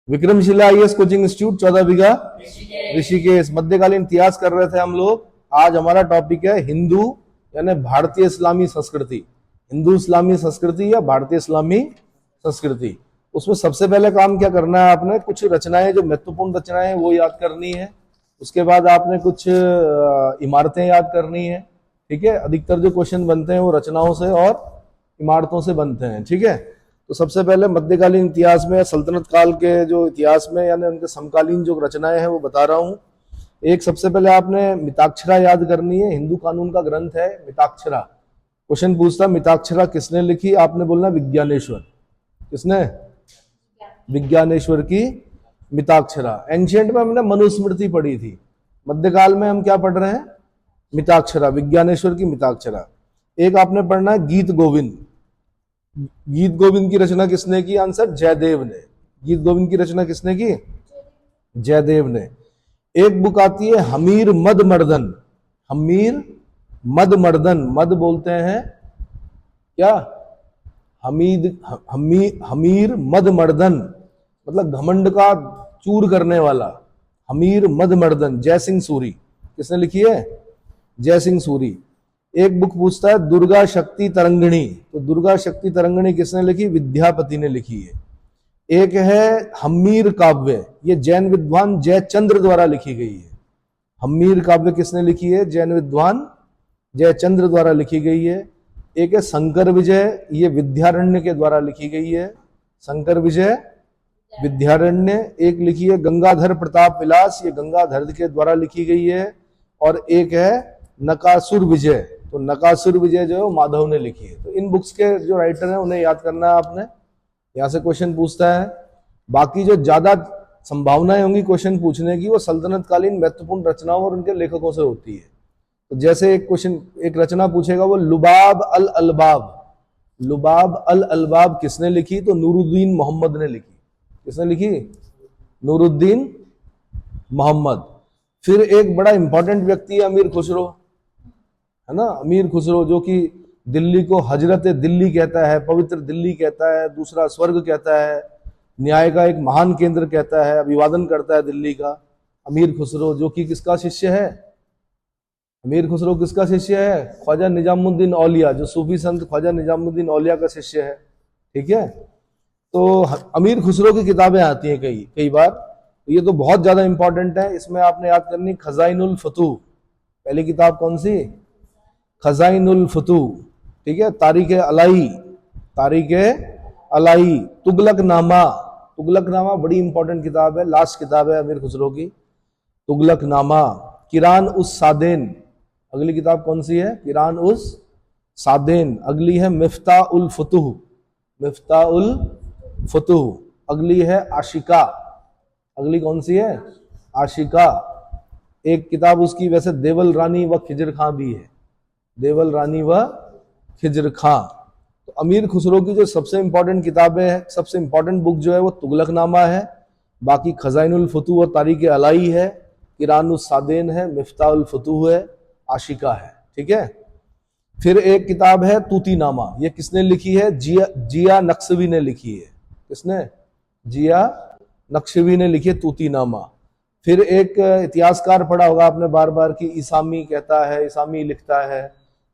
Vikramshila IAS coaching institute 14 बीघा ऋषिकेश। मध्यकालीन इतिहास कर रहे थे हम लोग। आज हमारा टॉपिक है हिंदू यानी भारतीय इस्लामी संस्कृति। हिंदू इस्लामी संस्कृति या भारतीय इस्लामी संस्कृति। उसमें सबसे पहले काम क्या करना है, आपने कुछ रचनाएं, जो महत्वपूर्ण रचनाएं हैं वो याद करनी है। उसके बाद आपने कुछ इमारतें याद करनी है। ठीक है, अधिकतर जो क्वेश्चन बनते हैं वो रचनाओं से और इमारतों से बनते हैं। ठीक है, तो सबसे पहले मध्यकालीन इतिहास में, सल्तनत काल के जो इतिहास में यानी उनके समकालीन जो रचनाएं हैं वो बता रहा हूं। एक सबसे पहले आपने मिताक्षरा याद करनी है। हिंदू कानून का ग्रंथ है मिताक्षरा। क्वेश्चन पूछता मिताक्षरा किसने लिखी, आपने बोलना विज्ञानेश्वर। किसने? विज्ञानेश्वर की मिताक्षरा। एंशिएंट में हमने मनुस्मृति पढ़ी थी, मध्यकाल में हम क्या पढ़ रहे हैं? मिताक्षरा, विज्ञानेश्वर की मिताक्षरा। एक आपने पढ़ना है गीत गोविंद। गीत गोविंद की रचना किसने की? आंसर जयदेव ने। गीत गोविंद की रचना किसने की? जयदेव ने। एक बुक आती है हमीर मद मर्दन। हमीर मद मर्दन, मद बोलते हैं क्या? हमीर मद मर्दन मतलब घमंड का चूर करने वाला। हमीर मद मर्दन, जय सिंह सूरी। किसने लिखी है? जय सिंह सूरी। एक बुक पूछता है दुर्गा शक्ति तरंगिणी। तो दुर्गा शक्ति तरंगिणी किसने लिखी? विद्यापति ने लिखी है। एक है हम्मीर काव्य, ये जैन विद्वान जयचंद्र द्वारा लिखी गई है। हम्मीर काव्य किसने लिखी है? जैन विद्वान जयचंद्र द्वारा लिखी गई है। एक है शंकर विजय, ये विद्यारण्य के द्वारा लिखी गई है। शंकर विजय विद्यारण्य। एक लिखी है गंगाधर प्रताप विलास, ये गंगाधर के द्वारा लिखी गई है। और एक है नकासुर विजय, तो नकासुर विजय जो है माधव ने लिखी है। तो इन बुक्स के जो राइटर हैं उन्हें याद करना है आपने। यहां से क्वेश्चन पूछता है। बाकी जो ज्यादा संभावनाएं होंगी क्वेश्चन पूछने की, वो सल्तनत कालीन महत्वपूर्ण रचनाओं और उनके लेखकों से होती है। तो जैसे एक क्वेश्चन, एक रचना पूछेगा वो लुबाब अल अलबाब। लुबाब अल अलबाब किसने लिखी? तो नूरुद्दीन मोहम्मद ने लिखी। किसने लिखी? नूरुद्दीन मोहम्मद। फिर एक बड़ा इंपॉर्टेंट व्यक्ति है अमीर खुसरो, है ना? अमीर खुसरो जो कि दिल्ली को हजरत दिल्ली कहता है, पवित्र दिल्ली कहता है, दूसरा स्वर्ग कहता है, न्याय का एक महान केंद्र कहता है, अभिवादन करता है दिल्ली का। अमीर खुसरो जो कि किसका शिष्य है? अमीर खुसरो किसका शिष्य है? ख्वाजा निजामुद्दीन औलिया, जो सूफी संत ख्वाजा निजामुद्दीन औलिया का शिष्य है। ठीक है, तो अमीर खुसरो की किताबें आती हैं कई बार। ये तो बहुत ज्यादा इंपॉर्टेंट है। इसमें आपने याद करनी खजाइनुल फतूह। पहली किताब कौन सी? खजाइनुल फतूह। ठीक है, तारीख अलाई, तारीख अलाई, तुगलकनामा। तुगलकनामा बड़ी इंपॉर्टेंट किताब है, लास्ट किताब है अमीर खुसरो की, तुगलकनामा। किरान उस सादेन, अगली किताब कौन सी है? किरान उस सादेन। अगली है मिफ्ता उल फतूह, मिफ्ता उल फतूह। अगली है आशिका। अगली कौन सी है? आशिका। एक किताब उसकी वैसे देवल रानी व खिजर खां भी है, देवल रानी व खिजर खां। तो अमीर खुसरो की जो सबसे इंपॉर्टेंट किताबें हैं, सबसे इंपॉर्टेंट बुक जो है वो तुगलकनामा है। बाकी खजाइनुल फतूह और तारीख अलाई है, किरान उस सादेन है, मिफ्ता उल फतूह है, आशिका है। ठीक है, फिर एक किताब है तूतीनामा। ये किसने लिखी है? जिया नक्शवी ने लिखी है। किसने? जिया नक्शवी ने लिखी है तूतीनामा। फिर एक इतिहासकार पढ़ा होगा आपने बार बार कि इसामी कहता है, इसामी लिखता है।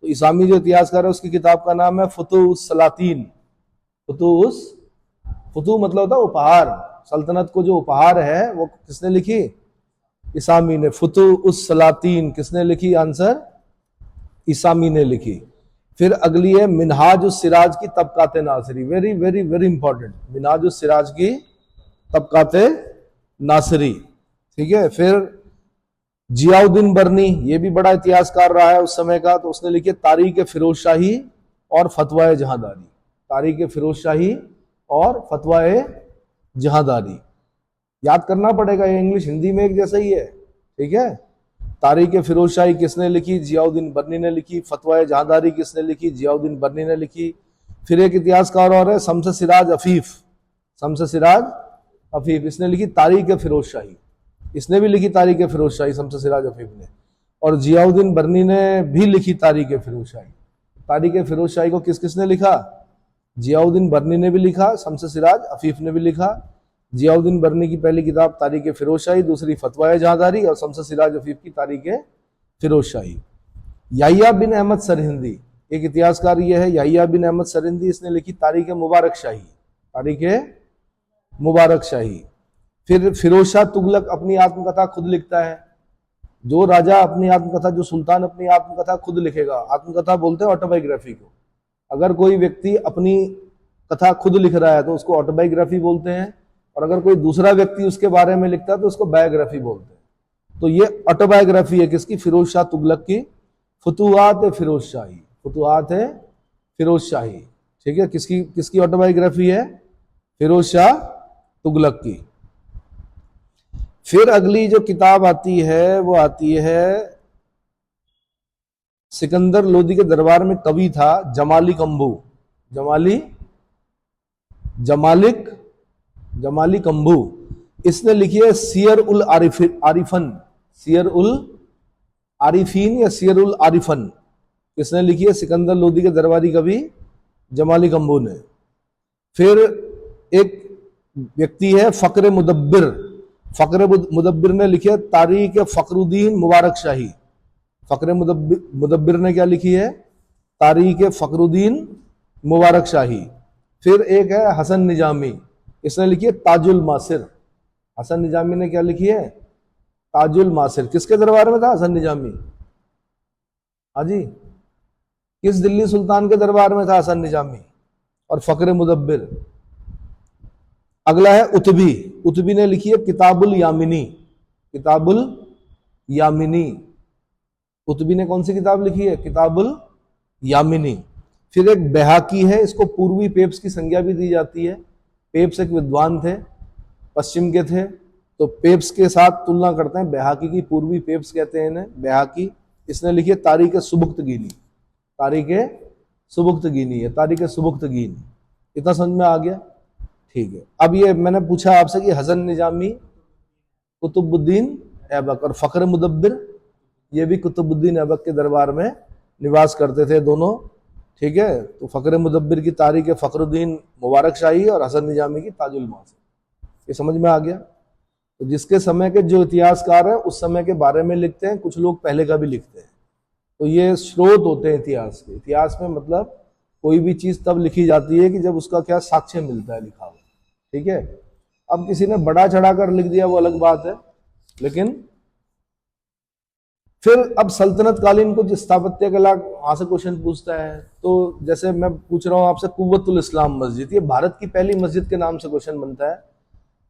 तो इसामी जो इतिहासकार है उसकी किताब का नाम है फतूह उस सलातीन। फतूह मतलब होता है उपहार। सल्तनत को जो उपहार है वो किसने लिखी? इसामी ने। फतूह उस सलातीन किसने लिखी? आंसर इसामी ने लिखी। फिर अगली है मिनहाज उस सिराज की Tabaqate Nasiri. Very very very important, Minhaj us Siraj की तबकाते नासिरी। ठीक है, फिर जियाउद्दीन बर्नी, ये भी बड़ा इतिहासकार रहा है उस समय का। तो उसने लिखी तारीख फिरोज शाही और फतवाए जहांदारी। तारीख फिरोज शाही और फतवाए जहांदारी याद करना पड़ेगा, ये इंग्लिश हिंदी में एक जैसा ही है। ठीक है, तारीख फिरोज शाही किसने लिखी? जियाउद्दीन बर्नी ने लिखी। फतवाए जहांदारी किसने लिखी? जियाउद्दीन बर्नी ने लिखी। फिर एक इतिहासकार और है शम्स सिराज अफीफ। शम्स सिराज अफीफ, इसने लिखी तारीख फिरोज शाही। इसने भी लिखी तारीख फिरोज शाही, शम्स सिराज अफीफ ने। और जियाउद्दीन बर्नी ने भी लिखी तारीख फिरोज शाही। तारीख फिरोज शाही को किस किसने लिखा? जियाउद्दीन बर्नी ने भी लिखा, शम्स सिराज अफीफ ने भी लिखा, जियाउद्दीन बर्नी की पहली किताब तारीख फिरोजशाही, दूसरी फतवाए जहांदारी और शमस सिराज अफीफ की तारीख फिरोजशाही। याहिया बिन अहमद सरहिंदी, एक इतिहासकार ये है याहिया बिन अहमद सरहिंदी, इसने लिखी तारीख मुबारक शाही, तारीख मुबारक शाही। फिर फिरोज शाह तुगलक अपनी आत्मकथा खुद लिखता है। जो राजा अपनी आत्मकथा, जो सुल्तान अपनी आत्मकथा खुद लिखेगा, आत्मकथा बोलते हैं ऑटोबायोग्राफी को। अगर कोई व्यक्ति अपनी कथा खुद लिख रहा है तो उसको ऑटोबायोग्राफी बोलते हैं, और अगर कोई दूसरा व्यक्ति उसके बारे में लिखता है तो उसको बायोग्राफी बोलते हैं। तो ये ऑटोबायोग्राफी है किसकी? फिरोज शाह तुगलक की। फुतुहात फिरोज शाही, फुतुहात है फिरोज शाही, ठीक है। किसकी किसकी ऑटोबायोग्राफी है? फिरोज शाह तुगलक की। फिर अगली जो किताब आती है वो आती है सिकंदर लोदी के दरबार में कवि था जमालिक अंबू, जमालिक अंबू। इसने लिखी है सियर उल आरिफन, सियर उल आरिफीन या सियर उल आरिफन। किसने लिखी है? सिकंदर लोदी के दरबारी कवि जमालिक अंबू ने। फिर एक व्यक्ति है फक्र मुदब्बिर, फक्र मुदब्बिर ने लिखी है तारीख फखरुद्दीन मुबारक शाही। फक्र मुदब्बिर ने क्या लिखी है? तारीख फखरुद्दीन मुबारक शाही। फिर एक है हसन निजामी, इसने लिखी है ताजुल मासिर। हसन निजामी ने क्या लिखी है? ताजुल मासिर। किसके दरबार में था हसन निजामी? हाजी, किस दिल्ली सुल्तान के दरबार में था हसन निजामी? और फक्र मुदब्बिर। अगला है उतबी, उतबी ने लिखी है किताबुल यामिनी, किताबुल यामिनी। उतबी ने कौन सी किताब लिखी है? किताबुल यामिनी। फिर एक बैहाकी है, इसको पूर्वी पेप्स की संज्ञा भी दी जाती है। पेप्स एक विद्वान थे, पश्चिम के थे, तो पेप्स के साथ तुलना करते हैं। बैहाकी की पूर्वी पेप्स कहते हैं इन्हें, बैहाकी। इसने लिखी है तारीख सुबुक्तगीनी, तारीख सुबुक्तगीनी है, तारीख सुबुक्तगीन। इतना समझ में आ गया? ठीक है। अब ये मैंने पूछा आपसे कि हसन निजामी, कुतुबुद्दीन ऐबक और फक्र मुदब्बिर, ये भी कुतुबुद्दीन ऐबक के दरबार में निवास करते थे दोनों, ठीक है। तो फक्र मुदब्बिर की तारीख फखरुद्दीन मुबारक शाही और हसन निजामी की ताजुल मासिर। ये समझ में आ गया? तो जिसके समय के जो इतिहासकार हैं उस समय के बारे में लिखते हैं, कुछ लोग पहले का भी लिखते हैं। तो ये स्रोत होते हैं इतिहास के। इतिहास में मतलब कोई भी चीज तब लिखी जाती है कि जब उसका क्या साक्ष्य मिलता है लिखा हुआ, ठीक है। अब किसी ने बड़ा चढ़ा कर लिख दिया वो अलग बात है, लेकिन फिर अब सल्तनत कालीन कुछ स्थापत्य कला वहां से क्वेश्चन पूछता है। तो जैसे मैं पूछ रहा हूं आपसे कुव्वतुल इस्लाम मस्जिद, ये भारत की पहली मस्जिद के नाम से क्वेश्चन बनता है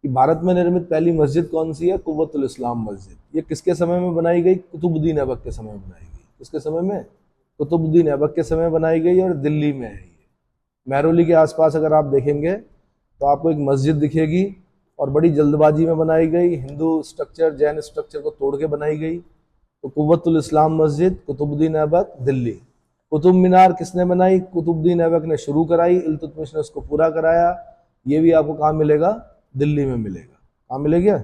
कि भारत में निर्मित पहली मस्जिद कौन सी है? कुव्वतुल इस्लाम मस्जिद। ये किसके समय में बनाई गई? कुतुबुद्दीन ऐबक के समय में बनाई गई। किसके समय में? कुतुबुद्दीन ऐबक के समय बनाई गई और दिल्ली में है ये। महरौली के आसपास अगर आप देखेंगे तो आपको एक मस्जिद दिखेगी और बड़ी जल्दबाजी में बनाई गई, हिंदू स्ट्रक्चर जैन स्ट्रक्चर को तोड़ के बनाई गई। तो कुव्वतुल इस्लाम मस्जिद कुतुबुद्दीन ऐबक दिल्ली। कुतुब मीनार किसने बनाई? कुतुबुद्दीन ऐबक ने शुरू कराई, इल्तुतमिश ने उसको पूरा कराया। ये भी आपको कहाँ मिलेगा? दिल्ली में मिलेगा। कहाँ मिलेगा?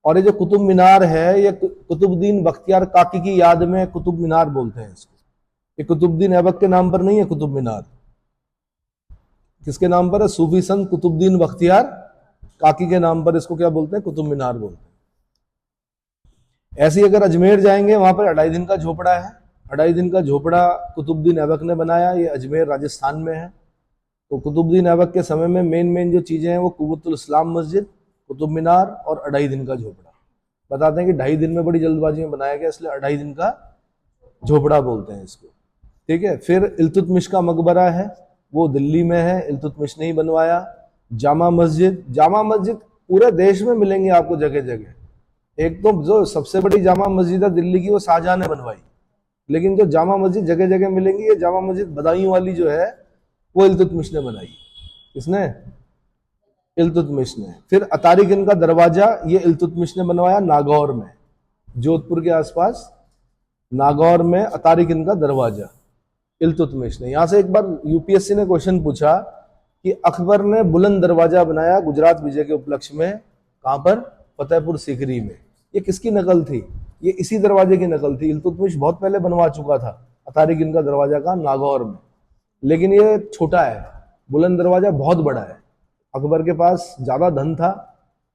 और ये जो कुतुब मीनार है ये कुतुबुद्दीन बख्तियार काकी की याद में कुतुब मीनार बोलते हैं इसको। ये कुतुबुद्दीन ऐबक के नाम पर नहीं है कुतुब मीनार। किसके नाम पर है? सूफी संत कुतुबुद्दीन बख्तियार काकी के नाम पर इसको क्या बोलते हैं? कुतुब मीनार बोलते हैं। ऐसे ही अगर अजमेर जाएंगे वहां पर 2.5 दिन का झोपड़ा है। 2.5 दिन का झोपड़ा कुतुबुद्दीन ऐबक ने बनाया। ये अजमेर राजस्थान में है। तो कुतुबुद्दीन ऐबक के समय में मेन जो चीजें हैं वो कुव्वतुल इस्लाम मस्जिद, कुतुब मीनार और 2.5 दिन का झोपड़ा। बताते हैं कि 2.5 दिन में बड़ी जल्दबाजी में बनाया गया, इसलिए 2.5 दिन का झोपड़ा बोलते हैं इसको, ठीक है। फिर इल्तुतमिश का मकबरा है, वो दिल्ली में है, इल्तुतमिश ने ही बनवाया। जामा मस्जिद पूरे देश में मिलेंगे आपको जगह जगह। एक तो जो सबसे बड़ी जामा मस्जिद है दिल्ली की वो शाहजहां ने बनवाई, लेकिन जो जामा मस्जिद जगह जगह मिलेंगी, ये जामा मस्जिद बदायूं वाली जो है वो इल्तुतमिश ने बनाई। किसने? इल्तुतमिश ने। फिर अतारिकिन का दरवाजा ये इल्तुतमिश ने बनवाया नागौर में, जोधपुर के आसपास नागौर में अतारिकिन का दरवाजा इल्तुतमिश ने। यहां से एक बार यूपीएससी ने क्वेश्चन पूछा कि अकबर ने बुलंद दरवाजा बनाया गुजरात विजय के उपलक्ष्य में, कहां पर? फतेहपुर सीकरी में। ये किसकी नकल थी? ये इसी दरवाजे की नकल थी। इल्तुतमिश बहुत पहले बनवा चुका था अतारिकिन का दरवाजा का नागौर में, लेकिन ये छोटा है, बुलंद दरवाजा बहुत बड़ा है। अकबर के पास ज्यादा धन था,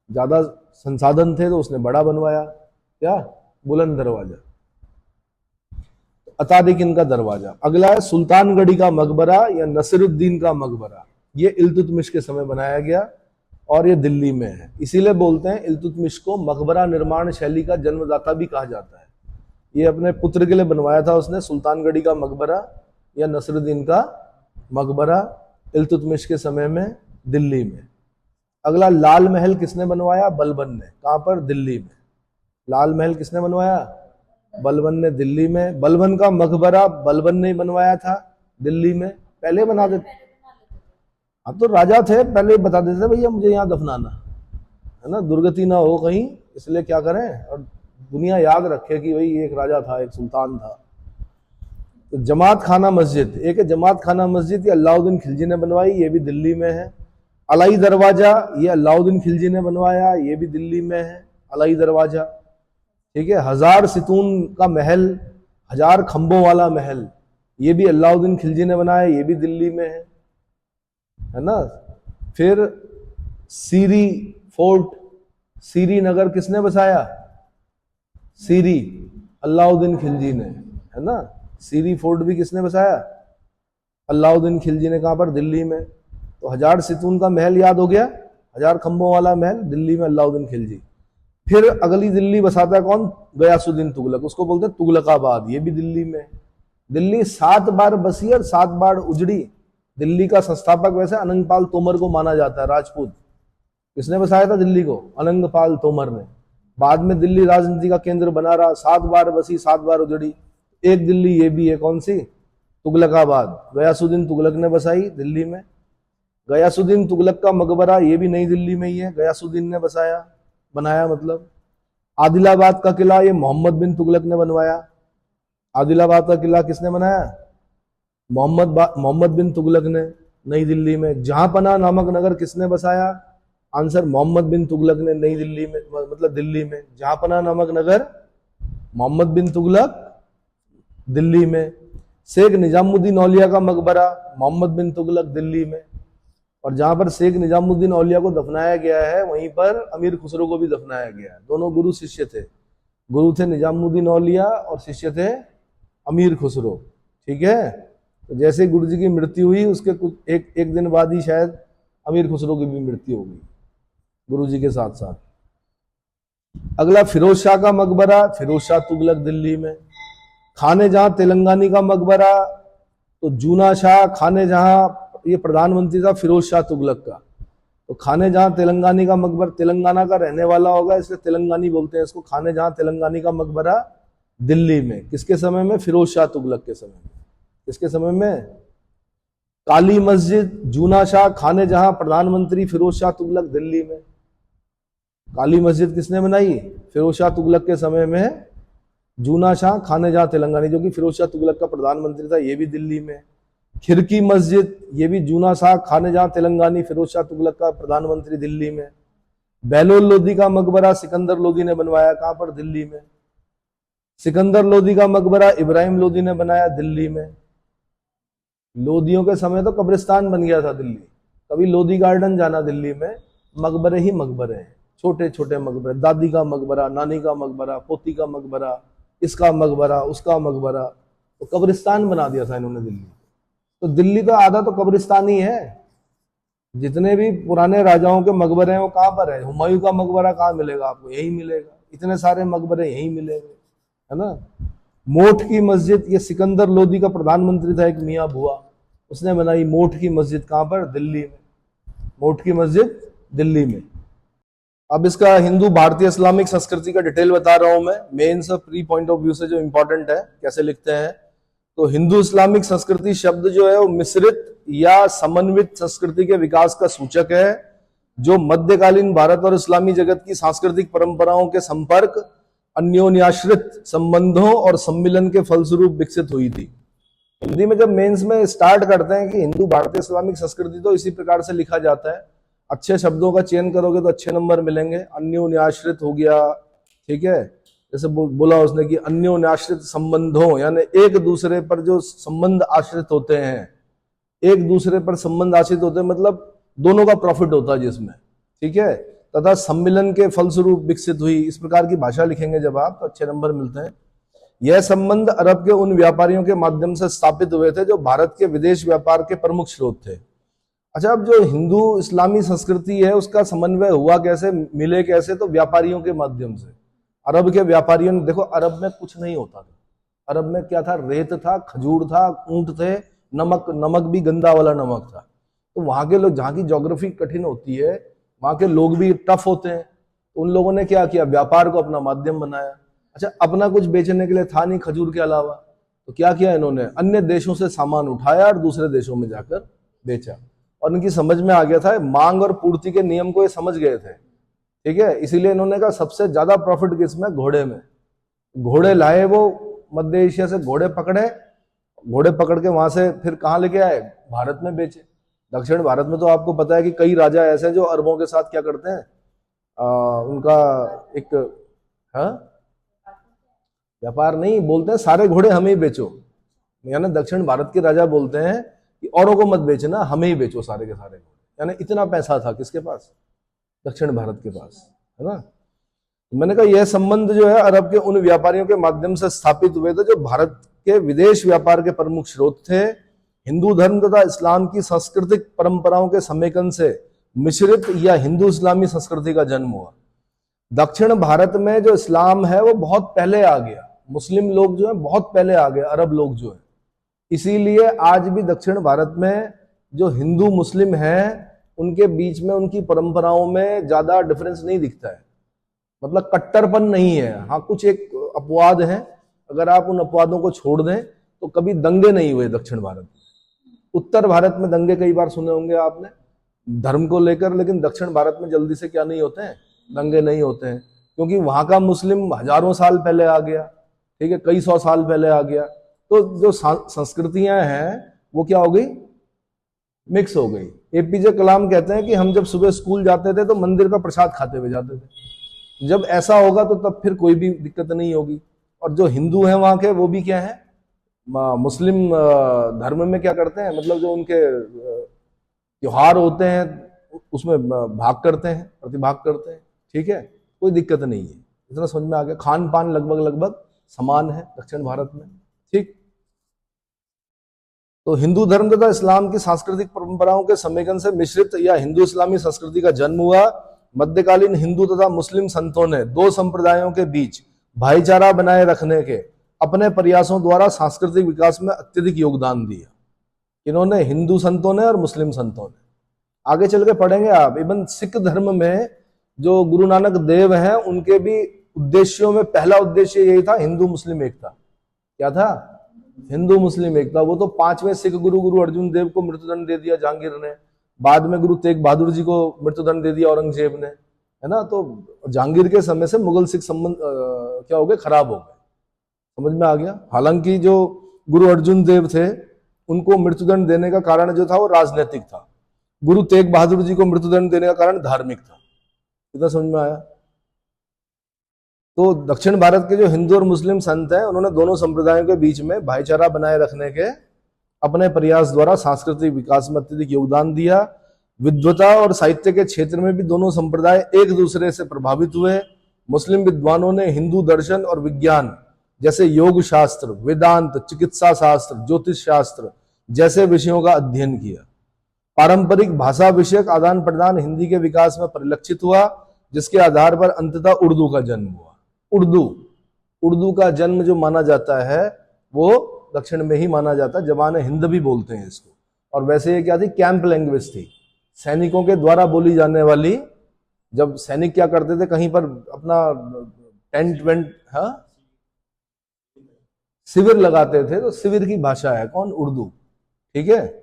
ज्यादा संसाधन थे, तो उसने बड़ा बनवाया, क्या, बुलंद दरवाजा, अतादिकिन का दरवाजा। अगला है सुल्तानगढ़ी का मकबरा या नसीरुद्दीन का मकबरा। ये इल्तुतमिश के समय बनाया गया और ये दिल्ली में है, इसीलिए बोलते हैं इल्तुतमिश को मकबरा निर्माण शैली का जन्मदाता भी कहा जाता है। ये अपने पुत्र के लिए बनवाया था उसने, सुल्तानगढ़ी का मकबरा या नसीरुद्दीन का मकबरा, इल्तुतमिश के समय में दिल्ली में। अगला लाल महल किसने बनवाया? बलबन ने। कहां पर? दिल्ली में। लाल महल किसने बनवाया? बलबन ने, दिल्ली में। बलबन का मकबरा बलबन ने बनवाया था दिल्ली में, पहले बना देते। अब तो राजा थे, पहले बता देते भैया मुझे यहाँ दफनाना है ना, दुर्गति ना हो कहीं, इसलिए क्या करें, और दुनिया याद रखे कि भाई एक राजा था, एक सुल्तान था। तो जमात खाना मस्जिद, एक है जमात खाना मस्जिद, ये अलाउद्दीन खिलजी ने बनवाई, ये भी दिल्ली में है। अलाई दरवाजा, ये अलाउद्दीन खिलजी ने बनवाया, ये भी दिल्ली में है, अलाई दरवाजा। ठीक है। 1000 सितून का महल, 1000 खंभों वाला महल, ये भी अलाउद्दीन खिलजी ने बनाया, ये भी दिल्ली में है ना। फिर सीरी फोर्ट, सीरी नगर किसने बसाया? सीरी, अलाउद्दीन खिलजी ने, है ना। सीरी फोर्ट भी किसने बसाया? अलाउद्दीन खिलजी ने। कहां पर? दिल्ली में। तो 1000 सितून का महल याद हो गया, 1000 खंभों वाला महल, दिल्ली में अलाउद्दीन खिलजी। फिर अगली दिल्ली बसाता है कौन? गयासुद्दीन तुगलक, उसको बोलते हैं तुगलकाबाद, ये भी दिल्ली में। दिल्ली 7 बार बसी और 7 बार उजड़ी। दिल्ली का संस्थापक वैसे अनंगपाल तोमर को माना जाता है, राजपूत। किसने बसाया था दिल्ली को? अनंगपाल तोमर ने। बाद में दिल्ली राजनीति का केंद्र बना रहा, 7 बार बसी, 7 बार उजड़ी। एक दिल्ली ये भी है, कौन सी? तुगलकाबाद, गयासुद्दीन तुगलक ने बसाई दिल्ली में। गयासुद्दीन तुगलक का मकबरा ये भी नई दिल्ली में ही है, गयासुद्दीन ने बनाया मतलब। आदिलाबाद का किला ये मोहम्मद बिन तुगलक ने बनवाया। आदिलाबाद का किला किसने बनाया? मोहम्मद बिन तुगलक ने, नई दिल्ली में। जहांपना नामक नगर किसने बसाया? आंसर मोहम्मद बिन तुगलक ने, नई दिल्ली में, मतलब दिल्ली में। जहांपना नामक नगर मोहम्मद बिन तुगलक, दिल्ली में। शेख निजामुद्दीन औलिया का मकबरा मोहम्मद बिन तुगलक, दिल्ली में। और जहां पर शेख निजामुद्दीन औलिया को दफनाया गया है वहीं पर अमीर खुसरो को भी दफनाया गया है। दोनों गुरु शिष्य थे, गुरु थे निजामुद्दीन औलिया और शिष्य थे अमीर खुसरो। ठीक है। तो जैसे गुरु जी की मृत्यु हुई उसके कुछ एक दिन बाद ही शायद अमीर खुसरो की भी मृत्यु हो गई गुरु जी के साथ साथ। अगला फिरोज शाह का मकबरा, फिरोज शाह तुगलक, दिल्ली में। खाने जहां तेलंगानी का मकबरा, तो जूना शाह खाने जहां, ये प्रधानमंत्री था फिरोज शाह तुगलक का। तो खाने जहां तेलंगानी का मकबरा, तेलंगाना का रहने वाला होगा इसलिए तेलंगानी बोलते हैं इसको। खाने जहां तेलंगानी का मकबरा दिल्ली में, किसके समय में? फिरोज शाह तुगलक के समय में। किसके समय में? काली मस्जिद, जूना शाह खाने जहां, प्रधानमंत्री फिरोज शाह तुगलक, दिल्ली में। काली मस्जिद किसने बनाई? फिरोज शाह तुगलक के समय में। जूना शाह खाने जहां तेलंगानी, जो कि फिरोज शाह तुगलक का प्रधानमंत्री था, ये भी दिल्ली में। खिरकी मस्जिद, ये भी जूना शाह खाने जहां तेलंगानी, फिरोज शाह तुगलक का प्रधानमंत्री, दिल्ली में। बहलोल लोदी का मकबरा सिकंदर लोदी ने बनवाया, कहां पर? दिल्ली में। सिकंदर लोदी का मकबरा इब्राहिम लोदी ने बनाया, दिल्ली में। लोदियों के समय तो कब्रिस्तान बन गया था दिल्ली। कभी लोदी गार्डन जाना दिल्ली में, मकबरे ही मकबरे हैं, छोटे छोटे मकबरे। दादी का मकबरा, नानी का मकबरा, पोती का मकबरा, इसका मकबरा, उसका मकबरा। तो कब्रिस्तान बना दिया था इन्होंने दिल्ली। तो दिल्ली तो आधा तो कब्रिस्तान ही है। जितने भी पुराने राजाओं के मकबरे हैं वो कहां पर है? हुमायूं का मकबरा कहां मिलेगा आपको? यही मिलेगा। इतने सारे मकबरे यही मिलेंगे, है ना। मोठ की मस्जिद, ये सिकंदर लोदी का प्रधानमंत्री था एक, मियां बुआ, उसने बनाई मोठ की मस्जिद। कहां पर? दिल्ली में। मोठ की मस्जिद दिल्ली में। अब इसका हिंदू भारतीय इस्लामिक संस्कृति का डिटेल बता रहा हूं मैं, मेन सब प्री पॉइंट ऑफ व्यू से जो इंपॉर्टेंट है, कैसे लिखते हैं। तो हिंदू इस्लामिक संस्कृति शब्द जो है वो मिश्रित या समन्वित संस्कृति के विकास का सूचक है, जो मध्यकालीन भारत और इस्लामी जगत की सांस्कृतिक परंपराओं के संपर्क, अन्योन्याश्रित संबंधों और सम्मिलन के फलस्वरूप विकसित हुई थी। हिंदी में जब मेंस में स्टार्ट करते हैं कि हिंदू भारतीय इस्लामिक संस्कृति, तो इसी प्रकार से लिखा जाता है। अच्छे शब्दों का चयन करोगे तो अच्छे नंबर मिलेंगे। अन्योन्याश्रित हो गया, ठीक है। जैसे बोला उसने कि अन्योन्याश्रित संबंधों, यानी एक दूसरे पर जो संबंध आश्रित होते हैं, एक दूसरे पर संबंध आश्रित होते हैं, मतलब दोनों का प्रॉफिट होता है जिसमें, ठीक है। तथा सम्मिलन के फलस्वरूप विकसित हुई, इस प्रकार की भाषा लिखेंगे जब आप तो अच्छे नंबर मिलते हैं। यह संबंध अरब के उन व्यापारियों के माध्यम से स्थापित हुए थे जो भारत के विदेश व्यापार के प्रमुख स्रोत थे। अच्छा, अब जो हिंदू इस्लामी संस्कृति है उसका समन्वय हुआ कैसे, मिले कैसे, तो व्यापारियों के माध्यम से। अरब के व्यापारियों ने, देखो अरब में कुछ नहीं होता था, अरब में क्या था, रेत था, खजूर था, ऊंट थे, नमक भी गंदा वाला नमक था। तो वहां के लोग, जहाँ की ज्योग्राफी कठिन होती है, वहां के लोग भी टफ होते हैं, तो उन लोगों ने क्या किया, व्यापार को अपना माध्यम बनाया। अच्छा, अपना कुछ बेचने के लिए था नहीं खजूर के अलावा, तो क्या किया इन्होंने, अन्य देशों से सामान उठाया और दूसरे देशों में जाकर बेचा। और इनकी समझ में आ गया था, मांग और पूर्ति के नियम को ये समझ गए थे, ठीक है। इसीलिए इन्होंने कहा सबसे ज्यादा प्रॉफिट किसमें, घोड़े में। घोड़े लाए वो मध्य एशिया से, घोड़े पकड़ के वहां से फिर कहाँ लेके आए, भारत में बेचे। दक्षिण भारत में तो आपको पता है कि कई राजा ऐसे जो अरबों के साथ क्या करते हैं, उनका एक व्यापार नहीं बोलते हैं, सारे घोड़े हमें ही बेचो, यानी दक्षिण भारत के राजा बोलते हैं कि औरों को मत बेचना, हमें ही बेचो सारे के सारे घोड़े। यानी इतना पैसा था किसके पास, दक्षिण भारत के पास, है ना। मैंने कहा यह संबंध जो है अरब के उन व्यापारियों के माध्यम से स्थापित हुए थे जो भारत के विदेश व्यापार के प्रमुख स्रोत थे। हिंदू धर्म तथा इस्लाम की सांस्कृतिक परंपराओं के समेकन से मिश्रित या हिंदू इस्लामी संस्कृति का जन्म हुआ। दक्षिण भारत में जो इस्लाम है वो बहुत पहले आ गया, मुस्लिम लोग जो है बहुत पहले आ गए, अरब लोग जो है। इसीलिए आज भी दक्षिण भारत में जो हिंदू मुस्लिम हैं उनके बीच में, उनकी परंपराओं में ज्यादा डिफरेंस नहीं दिखता है, मतलब कट्टरपन नहीं है। हाँ, कुछ एक अपवाद हैं, अगर आप उन अपवादों को छोड़ दें तो कभी दंगे नहीं हुए दक्षिण भारत में। उत्तर भारत में दंगे कई बार सुने होंगे आपने धर्म को लेकर, लेकिन दक्षिण भारत में जल्दी से क्या नहीं होते हैं, दंगे नहीं होते हैं, क्योंकि वहां का मुस्लिम हजारों साल पहले आ गया, ठीक है, कई सौ साल पहले आ गया। तो जो संस्कृतियां हैं वो क्या हो गई, मिक्स हो गई। एपीजे कलाम कहते हैं कि हम जब सुबह स्कूल जाते थे तो मंदिर का प्रसाद खाते हुए जाते थे। जब ऐसा होगा तो तब फिर कोई भी दिक्कत नहीं होगी। और जो हिंदू हैं वहां के, वो भी क्या है, मुस्लिम धर्म में क्या करते हैं, मतलब जो उनके त्योहार होते हैं उसमें भाग करते हैं, प्रतिभाग करते हैं, ठीक है, कोई दिक्कत नहीं है। इतना समझ में आ गया। खान पान लगभग समान है दक्षिण भारत में, ठीक। तो हिंदू धर्म तथा इस्लाम की सांस्कृतिक परंपराओं के समेकन से मिश्रित या हिंदू इस्लामी संस्कृति का जन्म हुआ। मध्यकालीन हिंदू तथा मुस्लिम संतों ने दो संप्रदायों के बीच भाईचारा बनाए रखने के अपने प्रयासों द्वारा सांस्कृतिक विकास में अत्यधिक योगदान दिया। इन्होंने, हिंदू संतों ने और मुस्लिम संतों ने। आगे चल के पढ़ेंगे आप, इवन सिख धर्म में जो गुरु नानक देव हैं उनके भी उद्देश्यों में पहला उद्देश्य यही था, हिंदू मुस्लिम एकता। क्या था, हिंदू मुस्लिम एकता। वो तो पांचवें सिख गुरु अर्जुन देव को मृत्युदंड दे दिया जहांगीर ने, बाद में गुरु तेग बहादुर जी को मृत्युदंड दे दिया औरंगजेब ने, है ना। तो जहांगीर के समय से मुगल सिख संबंध क्या हो गए, खराब हो गए। समझ में आ गया। हालांकि जो गुरु अर्जुन देव थे उनको मृत्युदंड देने का कारण जो था वो राजनीतिक था, गुरु तेग बहादुर जी को मृत्युदंड देने का कारण धार्मिक था। इतना समझ में आया। तो दक्षिण भारत के जो हिंदू और मुस्लिम संत हैं उन्होंने दोनों संप्रदायों के बीच में भाईचारा बनाए रखने के अपने प्रयास द्वारा सांस्कृतिक विकास में अत्यधिक योगदान दिया। विद्वता और साहित्य के क्षेत्र में भी दोनों संप्रदाय एक दूसरे से प्रभावित हुए। मुस्लिम विद्वानों ने हिंदू दर्शन और विज्ञान जैसे योग शास्त्र, वेदांत, चिकित्सा शास्त्र, ज्योतिष शास्त्र जैसे विषयों का अध्ययन किया। पारंपरिक भाषा विषयक आदान प्रदान हिंदी के विकास में परिलक्षित हुआ, जिसके आधार पर अंततः उर्दू का जन्म हुआ। उर्दू का जन्म जो माना जाता है वो दक्षिण में ही माना जाता है। जवान हिंद भी बोलते हैं इसको। और वैसे ये क्या थी, कैंप लैंग्वेज थी, सैनिकों के द्वारा बोली जाने वाली। जब सैनिक क्या करते थे, कहीं पर अपना टेंट वेंट, हाँ, शिविर लगाते थे, तो शिविर की भाषा है कौन, उर्दू, ठीक है।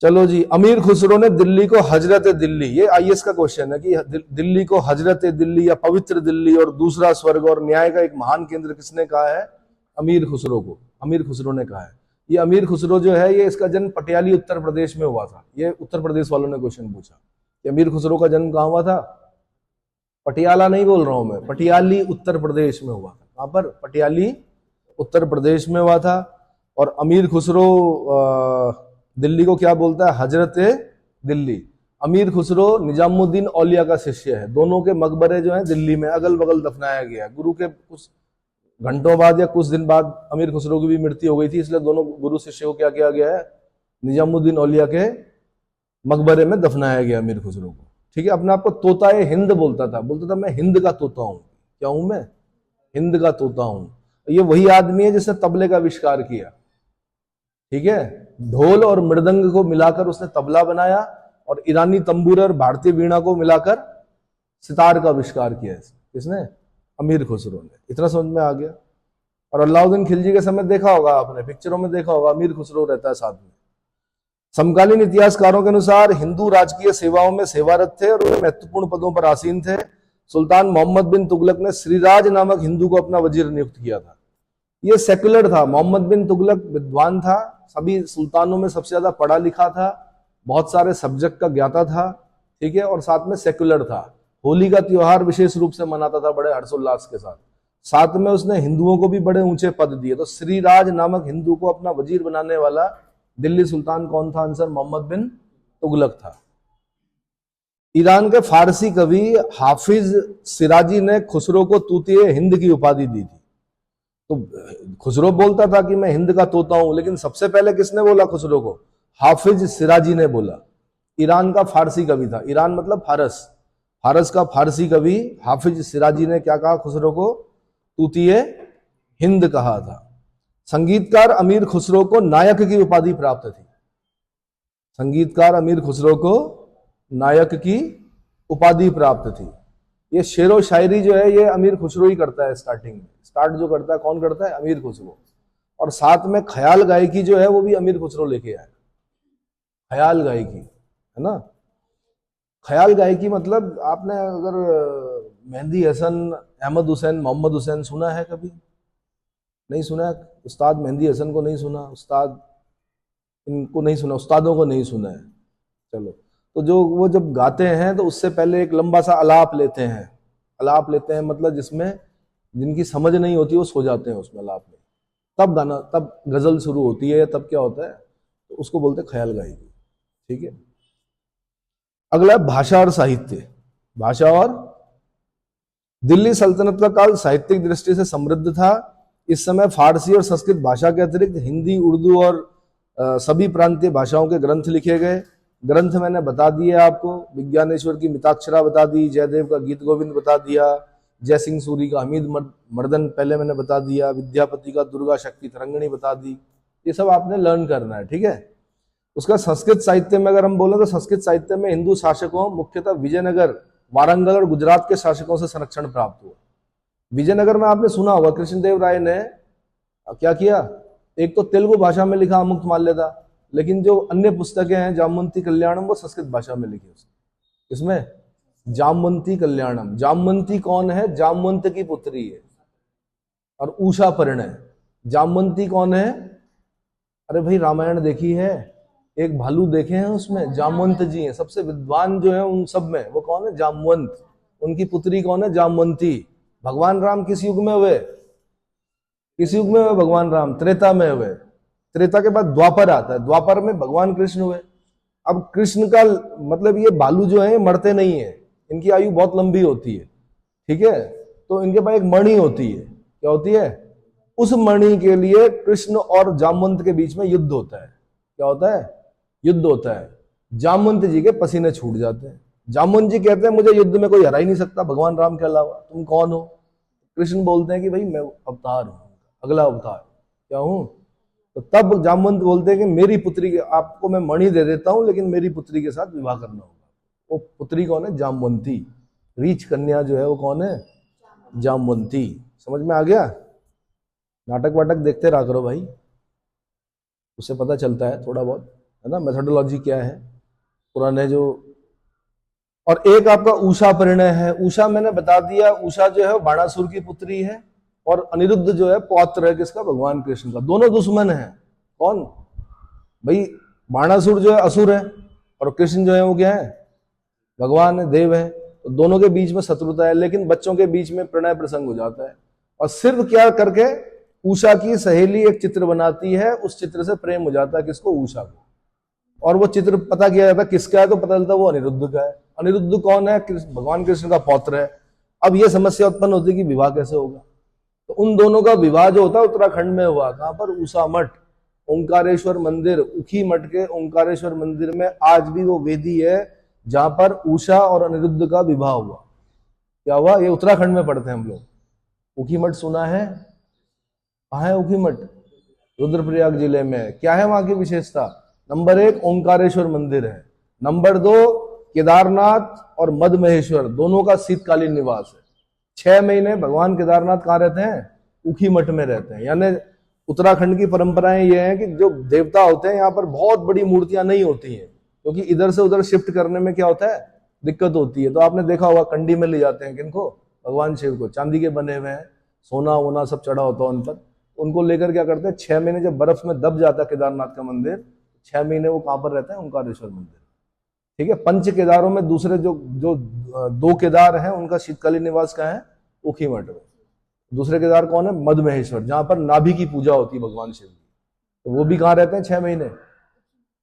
चलो जी, अमीर खुसरो ने दिल्ली को हजरत दिल्ली, ये आईएएस का क्वेश्चन है कि दिल्ली को हजरत दिल्ली या पवित्र दिल्ली और दूसरा स्वर्ग और न्याय का एक महान केंद्र किसने कहा है, अमीर खुसरो को, अमीर खुसरो ने कहा है। ये अमीर खुसरो जो है ये, इसका जन्म पटियाली उत्तर प्रदेश में हुआ था। ये उत्तर प्रदेश वालों ने क्वेश्चन पूछा कि अमीर खुसरो का जन्म कहाँ हुआ था। पटियाला नहीं बोल रहा हूं मैं, पटियाली उत्तर प्रदेश में हुआ था। कहां पर, पटियाली उत्तर प्रदेश में हुआ था। और अमीर खुसरो दिल्ली को क्या बोलता है, हजरत दिल्ली। अमीर खुसरो निजामुद्दीन औलिया का शिष्य है। दोनों के मकबरे जो हैं दिल्ली में अगल बगल दफनाया गया है। गुरु के कुछ घंटों बाद या कुछ दिन बाद अमीर खुसरो की भी मृत्यु हो गई थी, इसलिए दोनों गुरु शिष्य को क्या किया गया है, निजामुद्दीन औलिया के मकबरे में दफनाया गया अमीर खुसरो को। ठीक है, अपने आप को तोता हिंद बोलता था मैं हिंद का तोता हूं। क्या हूं मैं? हिंद का तोता हूं। ये वही आदमी है जिसने तबले का आविष्कार किया। ठीक है, ढोल और मृदंग को मिलाकर उसने तबला बनाया और ईरानी तंबूर और भारतीय वीणा को मिलाकर सितार का आविष्कार किया। किसने? अमीर खुसरो ने। इतना समझ में आ गया। और अलाउद्दीन खिलजी के समय देखा होगा आपने, पिक्चरों में देखा होगा, अमीर खुसरो रहता है साथ में। समकालीन इतिहासकारों के अनुसार हिंदू राजकीय सेवाओं में सेवारत थे और वे महत्वपूर्ण पदों पर आसीन थे। सुल्तान मोहम्मद बिन तुगलक ने श्रीराज नामक हिंदू को अपना वजीर नियुक्त किया था। ये सेकुलर था। मोहम्मद बिन तुगलक विद्वान था, सभी सुल्तानों में सबसे ज्यादा पढ़ा लिखा था, बहुत सारे सब्जेक्ट का ज्ञाता था। ठीक है, और साथ में सेकुलर था। होली का त्योहार विशेष रूप से मनाता था बड़े हर्षोल्लास के साथ। साथ में उसने हिंदुओं को भी बड़े ऊंचे पद दिए। तो श्रीराज नामक हिंदू को अपना वजीर बनाने वाला दिल्ली सुल्तान कौन था? आंसर मोहम्मद बिन तुगलक था। ईरान के फारसी कवि हाफिज सिराजी ने खुसरो को तूतिए हिंद की उपाधि दी थी। तो खुसरो बोलता था कि मैं हिंद का तोता हूं, लेकिन सबसे पहले किसने बोला खुसरो को? हाफिज सिराजी ने बोला। ईरान का फारसी कवि था। ईरान मतलब फारस। फारस का फारसी कवि हाफिज सिराजी ने क्या कहा खुसरो को? तूतिए हिंद कहा था। संगीतकार अमीर खुसरो को नायक की उपाधि प्राप्त थी। संगीतकार अमीर खुसरो को नायक की उपाधि प्राप्त थी। ये शेरो शायरी जो है ये अमीर खुसरो ही करता है। स्टार्टिंग में स्टार्ट जो करता है कौन करता है? अमीर खुसरो। और साथ में ख्याल गायकी जो है वो भी अमीर खुसरो लेके आया। ख्याल गायकी है ना। ख्याल गायकी मतलब आपने अगर मेहंदी हसन, अहमद हुसैन, मोहम्मद हुसैन सुना है कभी? नहीं सुना है? उस्ताद मेहंदी हसन को नहीं सुना, उस्ताद इनको नहीं सुना, उस्तादों को नहीं सुना है। चलो, तो जो वो जब गाते हैं तो उससे पहले एक लंबा सा अलाप लेते हैं। अलाप लेते हैं मतलब जिसमें जिनकी समझ नहीं होती वो सो जाते हैं उसमें अलाप में। तब गाना, तब गजल शुरू होती है, तब क्या होता है, तो उसको बोलते हैं ख्याल गायकी। ठीक है, अगला भाषा और साहित्य। भाषा और दिल्ली सल्तनत का काल साहित्यिक दृष्टि से समृद्ध था। इस समय फारसी और संस्कृत भाषा के अतिरिक्त हिंदी, उर्दू और सभी प्रांतीय भाषाओं के ग्रंथ लिखे गए। ग्रंथ मैंने बता दिए आपको। विज्ञानेश्वर की मिताक्षरा बता दी, जयदेव का गीत गोविंद बता दिया, जयसिंह सूरी का हमीद मर्दन पहले मैंने बता दिया, विद्यापति का दुर्गा शक्ति तरंगिणी बता दी। ये सब आपने लर्न करना है। ठीक है, उसका संस्कृत साहित्य में अगर हम बोले तो संस्कृत साहित्य में हिंदू शासकों, मुख्यतः विजयनगर, वारंगल और गुजरात के शासकों से संरक्षण प्राप्त हुआ। विजयनगर में आपने सुना होगा कृष्णदेव राय ने क्या किया? एक तो तेलुगु भाषा में लिखा अमुक्त माल्यदा, लेकिन जो अन्य पुस्तकें हैं जामवंती कल्याणम वो संस्कृत भाषा में लिखी उसने। इसमें जामवंती कल्याणम। जामवंती कौन है? जामवंत की पुत्री है। और उषा परिणय। जामवंती कौन है? अरे भाई रामायण देखी है, एक भालू देखे हैं उसमें जामवंत जी हैं। सबसे विद्वान जो है उन सब में वो कौन है? जामवंत। उनकी पुत्री कौन है? जामवंती। भगवान राम किस युग में हुए? किस युग में हुए भगवान राम? त्रेता में हुए। त्रेता के बाद द्वापर आता है, द्वापर में भगवान कृष्ण हुए। अब कृष्ण का मतलब ये भालू जो है मरते नहीं है, इनकी आयु बहुत लंबी होती है। ठीक है, तो इनके पास एक मणि होती है। क्या होती है? उस मणि के लिए कृष्ण और जामवंत के बीच में युद्ध होता है। क्या होता है? युद्ध होता है। जामवंत जी के पसीने छूट जाते हैं। जामवंत जी कहते हैं मुझे युद्ध में कोई हरा ही नहीं सकता भगवान राम के अलावा, तुम कौन हो? कृष्ण बोलते हैं कि भाई मैं अवतार हूं, अगला अवतार। क्या हूं? तो तब जामवंत बोलते हैं कि मेरी पुत्री के, आपको मैं मणि दे देता हूं लेकिन मेरी पुत्री के साथ विवाह करना होगा। वो पुत्री कौन है? जामवंती। रीच कन्या जो है वो कौन है? जामवंती। समझ में आ गया? नाटक वाटक देखते रहा करो भाई, उससे पता चलता है थोड़ा बहुत, है ना, मेथोडोलॉजी क्या है पुराने जो। और एक आपका उषा परिणय है। उषा मैंने बता दिया, उषा जो है बाणासुर की पुत्री है और अनिरुद्ध जो है पौत्र है किसका? भगवान कृष्ण का। दोनों दुश्मन हैं। कौन भाई? बाणासुर जो है असुर है और कृष्ण जो है वो क्या है? भगवान है, देव है। तो दोनों के बीच में शत्रुता है, लेकिन बच्चों के बीच में प्रणय प्रसंग हो जाता है। और सिर्फ क्या करके उषा की सहेली एक चित्र बनाती है, उस चित्र से प्रेम हो जाता है किसको? उषा को। और वो चित्र पता किया जाता किसका है, तो पता चलता वो अनिरुद्ध का है। अनिरुद्ध कौन है? भगवान कृष्ण का पौत्र है। अब ये समस्या उत्पन्न होती है कि विवाह कैसे होगा। तो उन दोनों का विवाह जो होता है उत्तराखंड में हुआ। कहां पर? उषा मठ, ओंकारेश्वर मंदिर, उखी मठ के ओंकारेश्वर मंदिर में आज भी वो वेदी है जहां पर उषा और अनिरुद्ध का विवाह हुआ। क्या हुआ? ये उत्तराखंड में पढ़ते हैं हम लोग। उखी मठ सुना है? कहाँ है उखी मठ? रुद्रप्रयाग जिले में। क्या है वहां की विशेषता? नंबर 1 ओंकारेश्वर मंदिर है, नंबर 2 केदारनाथ और मद महेश्वर दोनों का शीतकालीन निवास है। 6 महीने भगवान केदारनाथ कहाँ रहते हैं? उखी मठ में रहते हैं। यानी उत्तराखंड की परंपराएं ये हैं कि जो देवता होते हैं यहाँ पर बहुत बड़ी मूर्तियां नहीं होती हैं, क्योंकि इधर से उधर शिफ्ट करने में क्या होता है? दिक्कत होती है। तो आपने देखा होगा कंडी में ले जाते हैं किनको? भगवान शिव को। चांदी के बने हुए हैं, सोना वोना सब चढ़ा होता है उन पर। उनको लेकर क्या करते हैं? 6 महीने जब बर्फ में दब जाता है केदारनाथ का मंदिर, 6 महीने वो कहां पर रहता है? ओंकारेश्वर मंदिर। ठीक है। पंच केदारों में दूसरे जो जो 2 केदार हैं उनका शीतकालीन निवास कहाँ है? उखी मठ में। दूसरे केदार कौन है? मद महेश्वर, जहां पर नाभि की पूजा होती है भगवान शिव की। तो वो भी कहां रहते हैं 6 महीने?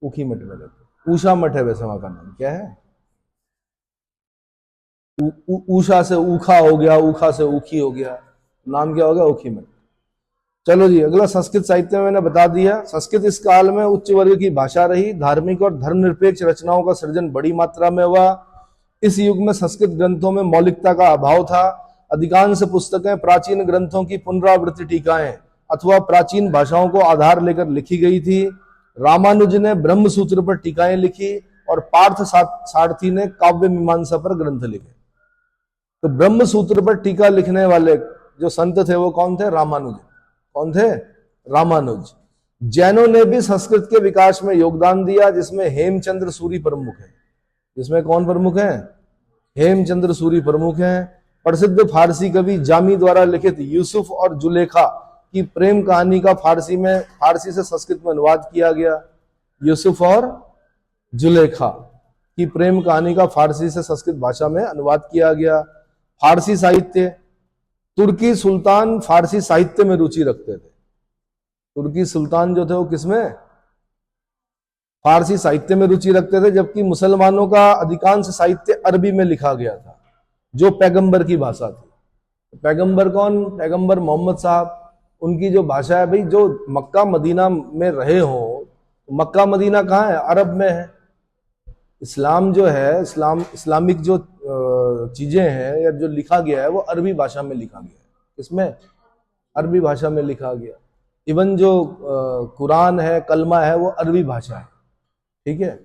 उखी मठ में रहते हैं। उषा मठ है वैसे वहां का नाम। क्या है? उषा से ऊखा हो गया, ऊखा से ऊखी हो गया, नाम क्या हो गया? उखी मठ। चलो जी, अगला संस्कृत साहित्य में मैंने बता दिया। संस्कृत इस काल में उच्च वर्ग की भाषा रही। धार्मिक और धर्मनिरपेक्ष रचनाओं का सृजन बड़ी मात्रा में हुआ। इस युग में संस्कृत ग्रंथों में मौलिकता का अभाव था। अधिकांश पुस्तकें प्राचीन ग्रंथों की पुनरावृत्ति टीकाएं अथवा प्राचीन भाषाओं को आधार लेकर लिखी गई थी। रामानुज ने ब्रह्म सूत्र पर टीकाएं लिखी और पार्थ सारथी ने काव्य मीमांसा पर ग्रंथ लिखे। तो ब्रह्म सूत्र पर टीका लिखने वाले जो संत थे वो कौन थे? रामानुज। कौन थे? रामानुज। जैनों ने भी संस्कृत के विकास में योगदान दिया, जिसमें हेमचंद्र सूरी प्रमुख है। जिसमें कौन प्रमुख है? हेमचंद्र सूरी प्रमुख हैं। प्रसिद्ध फारसी कवि जामी द्वारा लिखित यूसुफ और जुलेखा की प्रेम कहानी का फारसी से संस्कृत में अनुवाद किया गया। यूसुफ और जुलेखा की प्रेम कहानी का फारसी से संस्कृत भाषा में अनुवाद किया गया। फारसी साहित्य, तुर्की सुल्तान फारसी साहित्य में रुचि रखते थे। तुर्की सुल्तान जो थे वो किसमें? फारसी साहित्य में रुचि रखते थे, जबकि मुसलमानों का अधिकांश साहित्य अरबी में लिखा गया था, जो पैगंबर की भाषा थी। पैगंबर कौन? पैगंबर मोहम्मद साहब। उनकी जो भाषा है भाई, जो मक्का मदीना में रहे हो, मक्का मदीना कहाँ है? अरब में है। इस्लाम जो है, इस्लामिक जो चीजें हैं या जो लिखा गया है वो अरबी भाषा में लिखा गया है। इसमें अरबी भाषा में लिखा गया। इवन जो कुरान है, कलमा है, वो अरबी भाषा है। ठीक है।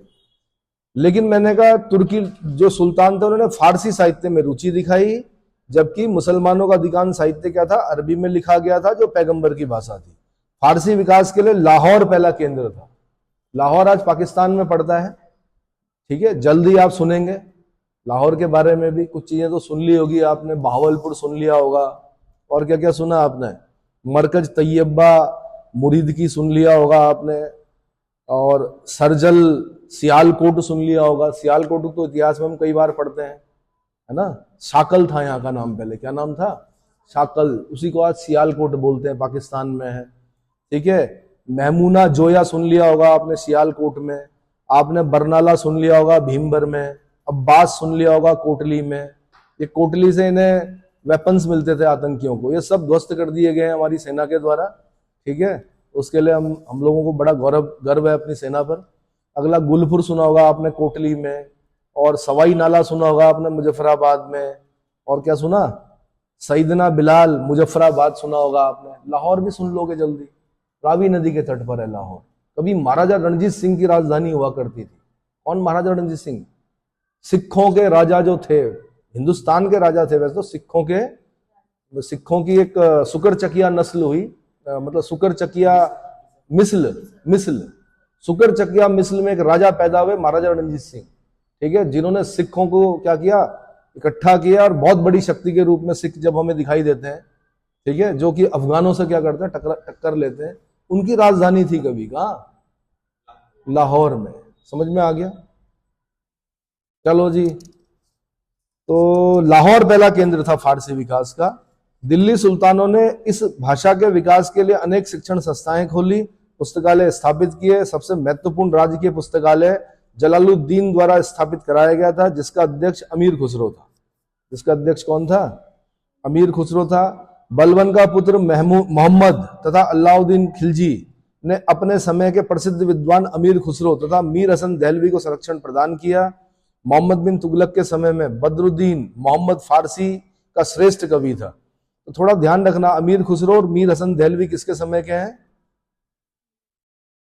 लेकिन मैंने कहा तुर्की जो सुल्तान थे उन्होंने फारसी साहित्य में रुचि दिखाई, जबकि मुसलमानों का अधिकांश साहित्य क्या था? अरबी में लिखा गया था, जो पैगंबर की भाषा थी। फारसी विकास के लिए लाहौर पहला केंद्र था। लाहौर आज पाकिस्तान में पड़ता है। ठीक है। जल्दी आप सुनेंगे लाहौर के बारे में भी। कुछ चीजें तो सुन ली होगी आपने, बहावलपुर सुन लिया होगा, और क्या क्या सुना आपने? मरकज तैयबा मुरीद की सुन लिया होगा आपने, और सरजल सियालकोट सुन लिया होगा। सियालकोट तो इतिहास में हम कई बार पढ़ते हैं, है ना। शाकल था यहाँ का नाम पहले। क्या नाम था? शाकल। उसी को आज सियालकोट बोलते हैं, पाकिस्तान में है। ठीक है। महमूना जोया सुन लिया होगा आपने, सियालकोट में। आपने बरनाला सुन लिया होगा, भीमबर में। अब्बास सुन लिया होगा, कोटली में। ये कोटली से इन्हें वेपन्स मिलते थे आतंकियों को। ये सब ध्वस्त कर दिए गए हैं हमारी सेना के द्वारा। ठीक है। उसके लिए हम लोगों को बड़ा गर्व है अपनी सेना पर। अगला गुलपुर सुना होगा आपने, कोटली में। और सवाई नाला सुना होगा आपने, मुजफ्फराबाद में। और क्या सुना? सईदना बिलाल, मुजफ्फराबाद सुना होगा आपने। लाहौर भी सुन लोगे जल्दी, रावी नदी के तट पर है लाहौर। कभी महाराजा रणजीत सिंह की राजधानी हुआ करती थी। कौन? महाराजा रणजीत सिंह। सिखों के राजा जो थे, हिंदुस्तान के राजा थे वैसे तो, सिखों की एक सुकर चकिया नस्ल हुई, मतलब सुकर चकिया मिस्ल सुकर चकिया मिस्ल में एक राजा पैदा हुए, महाराजा रणजीत सिंह। ठीक है। जिन्होंने सिखों को क्या किया? इकट्ठा किया, और बहुत बड़ी शक्ति के रूप में सिख जब हमें दिखाई देते हैं, ठीक है, जो कि अफगानों से क्या करते हैं? टक्कर लेते हैं। उनकी राजधानी थी कभी कहाँ? लाहौर में। समझ में आ गया? चलो जी, तो लाहौर पहला केंद्र था फारसी विकास का। दिल्ली सुल्तानों ने इस भाषा के विकास के लिए अनेक शिक्षण संस्थाएं खोली, पुस्तकालय स्थापित किए। सबसे महत्वपूर्ण राजकीय पुस्तकालय जलालुद्दीन द्वारा स्थापित कराया गया था, जिसका अध्यक्ष अमीर खुसरो था। जिसका अध्यक्ष कौन था? अमीर खुसरो था। बलबन का पुत्र मोहम्मद तथा अलाउद्दीन खिलजी ने अपने समय के प्रसिद्ध विद्वान अमीर खुसरो तथा मीर हसन दहलवी को संरक्षण प्रदान किया। मोहम्मद बिन तुगलक के समय में बदरुद्दीन मोहम्मद फारसी का श्रेष्ठ कवि था। तो थोड़ा ध्यान रखना, अमीर खुसरो और मीर हसन दहलवी किसके समय के हैं?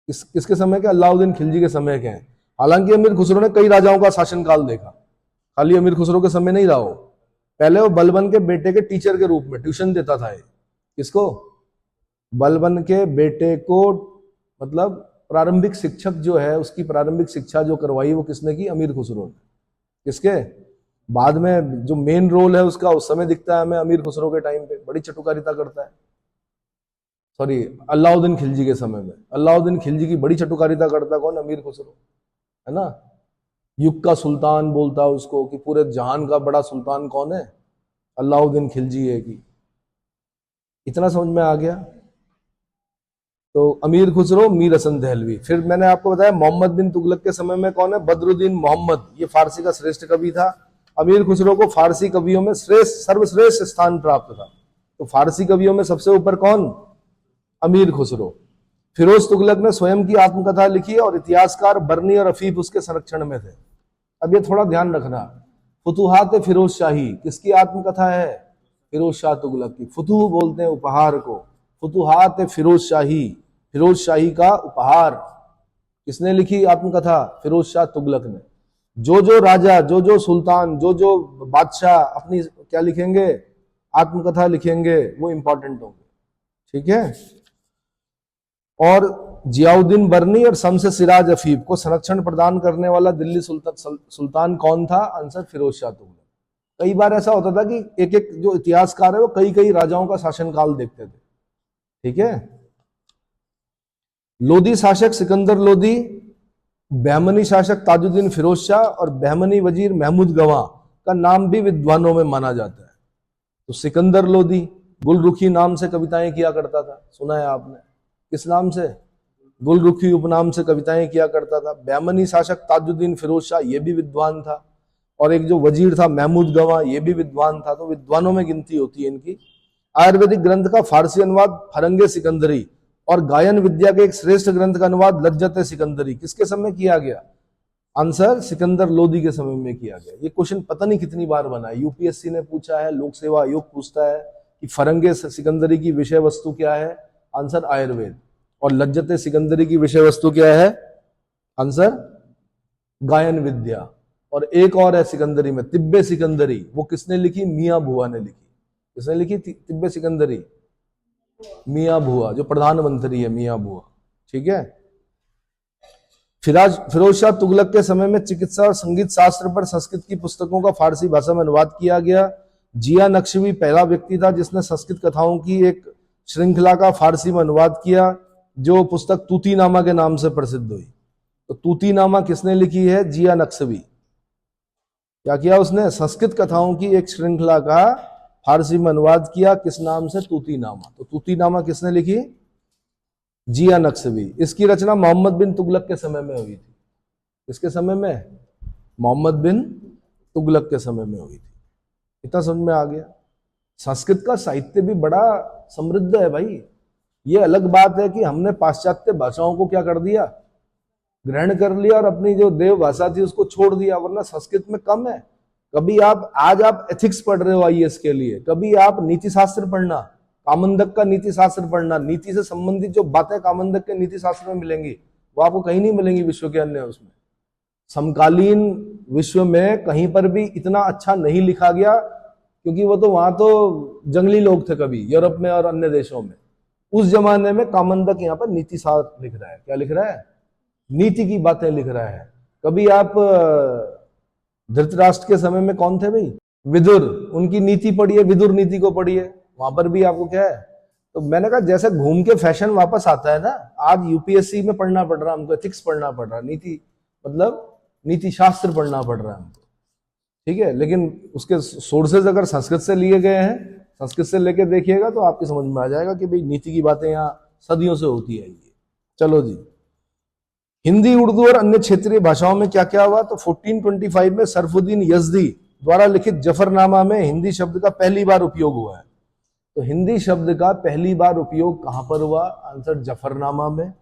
किसके समय के? अलाउद्दीन खिलजी के समय के हैं। हालांकि अमीर खुसरो ने कई राजाओं का शासनकाल देखा, खाली अमीर खुसरो के समय नहीं रहा हो। पहले वो बलबन के बेटे के टीचर के रूप में ट्यूशन देता था। किसको? बलबन के बेटे को, मतलब प्रारंभिक शिक्षक जो है, उसकी प्रारंभिक शिक्षा जो करवाई वो किसने की? अमीर खुसरो ने। किसके? बाद में जो मेन रोल है उसका उस समय दिखता है हमें अमीर खुसरो के टाइम पे, बड़ी चटुकारिता करता है। सॉरी, अलाउद्दीन खिलजी के समय में। अलाउद्दीन खिलजी की बड़ी चटुकारिता करता कौन? अमीर खुसरो, है ना। युग का सुल्तान बोलता है उसको, कि पूरे जहान का बड़ा सुल्तान कौन है? अलाउद्दीन खिलजी है। कि इतना समझ में आ गया? तो अमीर खुसरो, मीर हसन दहलवी। फिर मैंने आपको बताया मोहम्मद बिन तुगलक के समय में कौन है? बदरुद्दीन मोहम्मद, ये फारसी का श्रेष्ठ कवि था। अमीर खुसरो को फारसी कवियों में सर्वश्रेष्ठ स्थान प्राप्त था। तो फारसी कवियों में सबसे ऊपर कौन? अमीर खुसरो। फिरोज तुगलक ने स्वयं की आत्मकथा लिखी और इतिहासकार बर्नी और अफीफ उसके संरक्षण में थे। अब ये थोड़ा ध्यान रखना, फुतुहात फिरोज शाही किसकी आत्मकथा है? फिरोज शाह तुगलक की। फुतुह बोलते हैं उपहार को, फुतुहात फिरोज शाही, फिरोज शाही का उपहार। किसने लिखी आत्मकथा? फिरोज शाह तुगलक ने। जो राजा, जो सुल्तान, जो बादशाह अपनी क्या लिखेंगे? आत्मकथा लिखेंगे, वो इंपॉर्टेंट होंगे। ठीक है। और जियाउद्दीन बर्नी और शम्स सिराज अफीफ को संरक्षण प्रदान करने वाला दिल्ली सुल्तान कौन था? आंसर फिरोज शाह तुगलक। कई बार ऐसा होता था कि एक एक जो इतिहासकार है वो कई राजाओं का शासनकाल देखते थे। ठीक है। लोधी शासक सिकंदर लोधी, बहमनी शासक ताजुद्दीन फिरोज शाह और बहमनी वजीर महमूद गवाह का नाम भी विद्वानों में माना जाता है। तो सिकंदर लोधी गुलरुखी नाम से कविताएं किया करता था, सुना है आपने? किस नाम से? गुलरुखी उपनाम से कविताएं किया करता था। बहमनी शासक ताजुद्दीन फिरोज शाह, ये भी विद्वान था। और एक जो वजीर था महमूद गवाह, ये भी विद्वान था। तो विद्वानों में गिनती होती है इनकी। आयुर्वेदिक ग्रंथ का फारसी अनुवाद फरंगे सिकंदरी और गायन विद्या के एक श्रेष्ठ ग्रंथ का अनुवाद लज्जत सिकंदरी किसके समय किया गया? आंसर सिकंदर लोधी के समय में किया गया। ये क्वेश्चन पता नहीं कितनी बार बना है, यूपीएससी ने पूछा है, लोक सेवा आयोग पूछता है कि फरंगे सिकंदरी की विषय वस्तु क्या है? आंसर आयुर्वेद। और लज्जत सिकंदरी की विषय वस्तु क्या है? आंसर गायन विद्या। और एक और है सिकंदरी में, तिब्बे सिकंदरी, वो किसने लिखी? मियां भुआ ने लिखी। किसने लिखी तिब्बे सिकंदरी? मियां भुआ, जो प्रधानमंत्री है मियां भुआ। ठीक है। फिरोज शाह तुगलक के समय में चिकित्सा और संगीत शास्त्र पर संस्कृत की पुस्तकों का फारसी भाषा में अनुवाद किया गया। जिया नक्शवी पहला व्यक्ति था जिसने संस्कृत कथाओं की एक श्रृंखला का फारसी में अनुवाद किया, जो पुस्तक तूतीनामा के नाम से प्रसिद्ध हुई। तो तूतीनामा किसने लिखी है? जिया नक्शवी। क्या किया उसने? संस्कृत कथाओं की एक श्रृंखला का फारसी में अनुवाद किया, किस नाम से? तूतीनामा। तो तूतीनामा किसने लिखी? जिया नक्शवी। इसकी रचना मोहम्मद बिन तुगलक के समय में हुई थी। किसके समय में? मोहम्मद बिन तुगलक के समय में हुई थी। इतना समझ में आ गया? संस्कृत का साहित्य भी बड़ा समृद्ध है भाई। ये अलग बात है कि हमने पाश्चात्य भाषाओं को क्या कर दिया? ग्रहण कर लिया और अपनी जो देव भाषा थी उसको छोड़ दिया, वरना संस्कृत में कम है। कभी आज आप एथिक्स पढ़ रहे हो आईएएस के लिए, कभी आप नीति शास्त्र पढ़ना, कामंदक का नीति शास्त्र पढ़ना, नीति से संबंधित जो बातें कामंदक के नीति शास्त्र में मिलेंगी वो आपको कहीं नहीं मिलेंगी विश्व के अन्य उसमें। समकालीन विश्व में कहीं पर भी इतना अच्छा नहीं लिखा गया, क्योंकि वो तो वहां तो जंगली लोग थे कभी, यूरोप में और अन्य देशों में। उस जमाने में कामंदक यहाँ पर नीति शास्त्र लिख रहा है। क्या लिख रहा है? नीति की बातें लिख रहा है। कभी आप धृतराष्ट्र के समय में कौन थे भाई? विदुर। उनकी नीति पढ़िए, विदुर नीति को पढ़िए, वहां पर भी आपको क्या है। तो मैंने कहा जैसे घूम के फैशन वापस आता है ना, आज यूपीएससी में पढ़ना पड़ रहा है हमको, एथिक्स पढ़ना पड़ रहा है, नीति मतलब नीति शास्त्र पढ़ना पड़ रहा है हमको। ठीक है, लेकिन उसके सोर्सेज अगर संस्कृत से लिए गए हैं, संस्कृत से लेके देखिएगा तो आपकी समझ में आ जाएगा कि भाई नीति की बातें यहाँ सदियों से होती है। चलो जी, हिंदी, उर्दू और अन्य क्षेत्रीय भाषाओं में क्या क्या हुआ? तो 1425 में सरफुद्दीन यजदी द्वारा लिखित जफरनामा में हिंदी शब्द का पहली बार उपयोग हुआ है। तो हिंदी शब्द का पहली बार उपयोग कहां पर हुआ? आंसर जफरनामा में।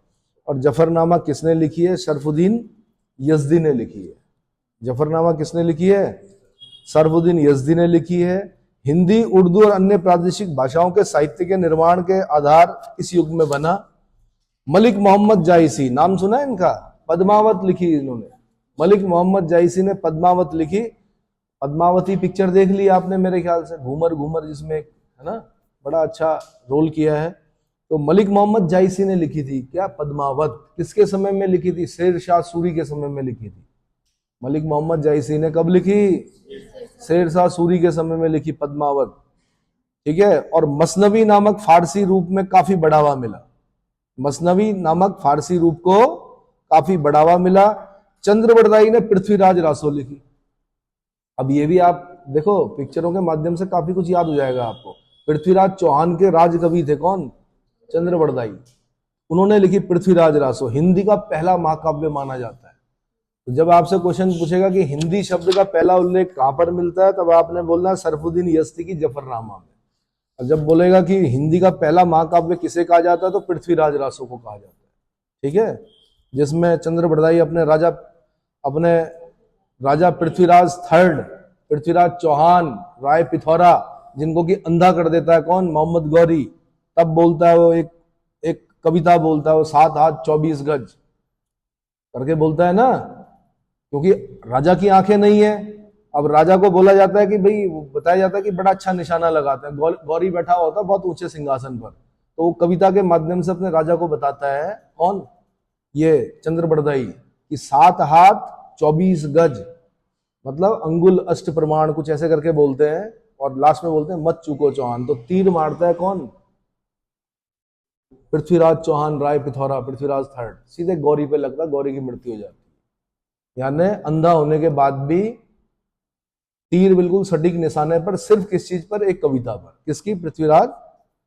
और जफरनामा किसने लिखी है? सरफुद्दीन यजदी ने लिखी है। जफरनामा किसने लिखी है? सरफुद्दीन यजदी ने लिखी है। हिंदी, उर्दू और अन्य प्रादेशिक भाषाओं के साहित्य के निर्माण के आधार इस युग में बना। मलिक मोहम्मद जायसी, नाम सुना है इनका? पद्मावत लिखी इन्होंने। मलिक मोहम्मद जायसी ने पद्मावत लिखी। पद्मावती पिक्चर देख ली आपने मेरे ख्याल से, घूमर घूमर, जिसमें है ना बड़ा अच्छा रोल किया है। तो मलिक मोहम्मद जायसी ने लिखी थी क्या? पद्मावत। किसके समय में लिखी थी? शेर शाह सूरी के समय में लिखी थी। मलिक मोहम्मद जायसी ने कब लिखी? शेर शाह सूरी के समय में लिखी पद्मावत। ठीक है। और मसनवी नामक फारसी रूप में काफी बढ़ावा मिला। मसनवी नामक फारसी रूप को काफी बढ़ावा मिला। चंद्रबरदाई ने पृथ्वीराज रासो लिखी। अब ये भी आप देखो, पिक्चरों के माध्यम से काफी कुछ याद हो जाएगा आपको। पृथ्वीराज चौहान के राज कवि थे कौन? चंद्रबरदाई। उन्होंने लिखी पृथ्वीराज रासो। हिंदी का पहला महाकाव्य माना जाता है। तो जब आपसे क्वेश्चन पूछेगा कि हिंदी शब्द का पहला उल्लेख कहां पर मिलता है, तब आपने बोलना सरफुद्दीन यजदी की जफरनामा में। और जब बोलेगा कि हिंदी का पहला महाकाव्य किसे कहा जाता है, तो पृथ्वीराज रासो को कहा जाता है। ठीक है। जिसमें चंद्रबरदाई अपने राजा पृथ्वीराज थर्ड, पृथ्वीराज चौहान, राय पिथौरा, जिनको कि अंधा कर देता है कौन? मोहम्मद गौरी। तब बोलता है वो एक कविता बोलता है वो, 7 हाथ 24 गज करके बोलता है ना, क्योंकि राजा की आंखें नहीं है। अब राजा को बोला जाता है कि भाई, बताया जाता है कि बड़ा अच्छा निशाना लगाते हैं। गौरी बैठा होता है बहुत ऊंचे सिंहासन पर, तो वो कविता के माध्यम से अपने राजा को बताता है कौन? ये चंद्रबरदाई, कि 7 हाथ 24 गज, मतलब अंगुल अष्ट प्रमाण, कुछ ऐसे करके बोलते हैं। और लास्ट में बोलते हैं मत चूको चौहान। तो तीर मारता है कौन? पृथ्वीराज चौहान, राय पिथौरा, पृथ्वीराज थर्ड, सीधे गौरी पे लगता, गौरी की मृत्यु हो जाती है। यानी अंधा होने के बाद भी तीर बिल्कुल सटीक निशाने पर। सिर्फ किस चीज पर? एक कविता पर। किसकी? पृथ्वीराज,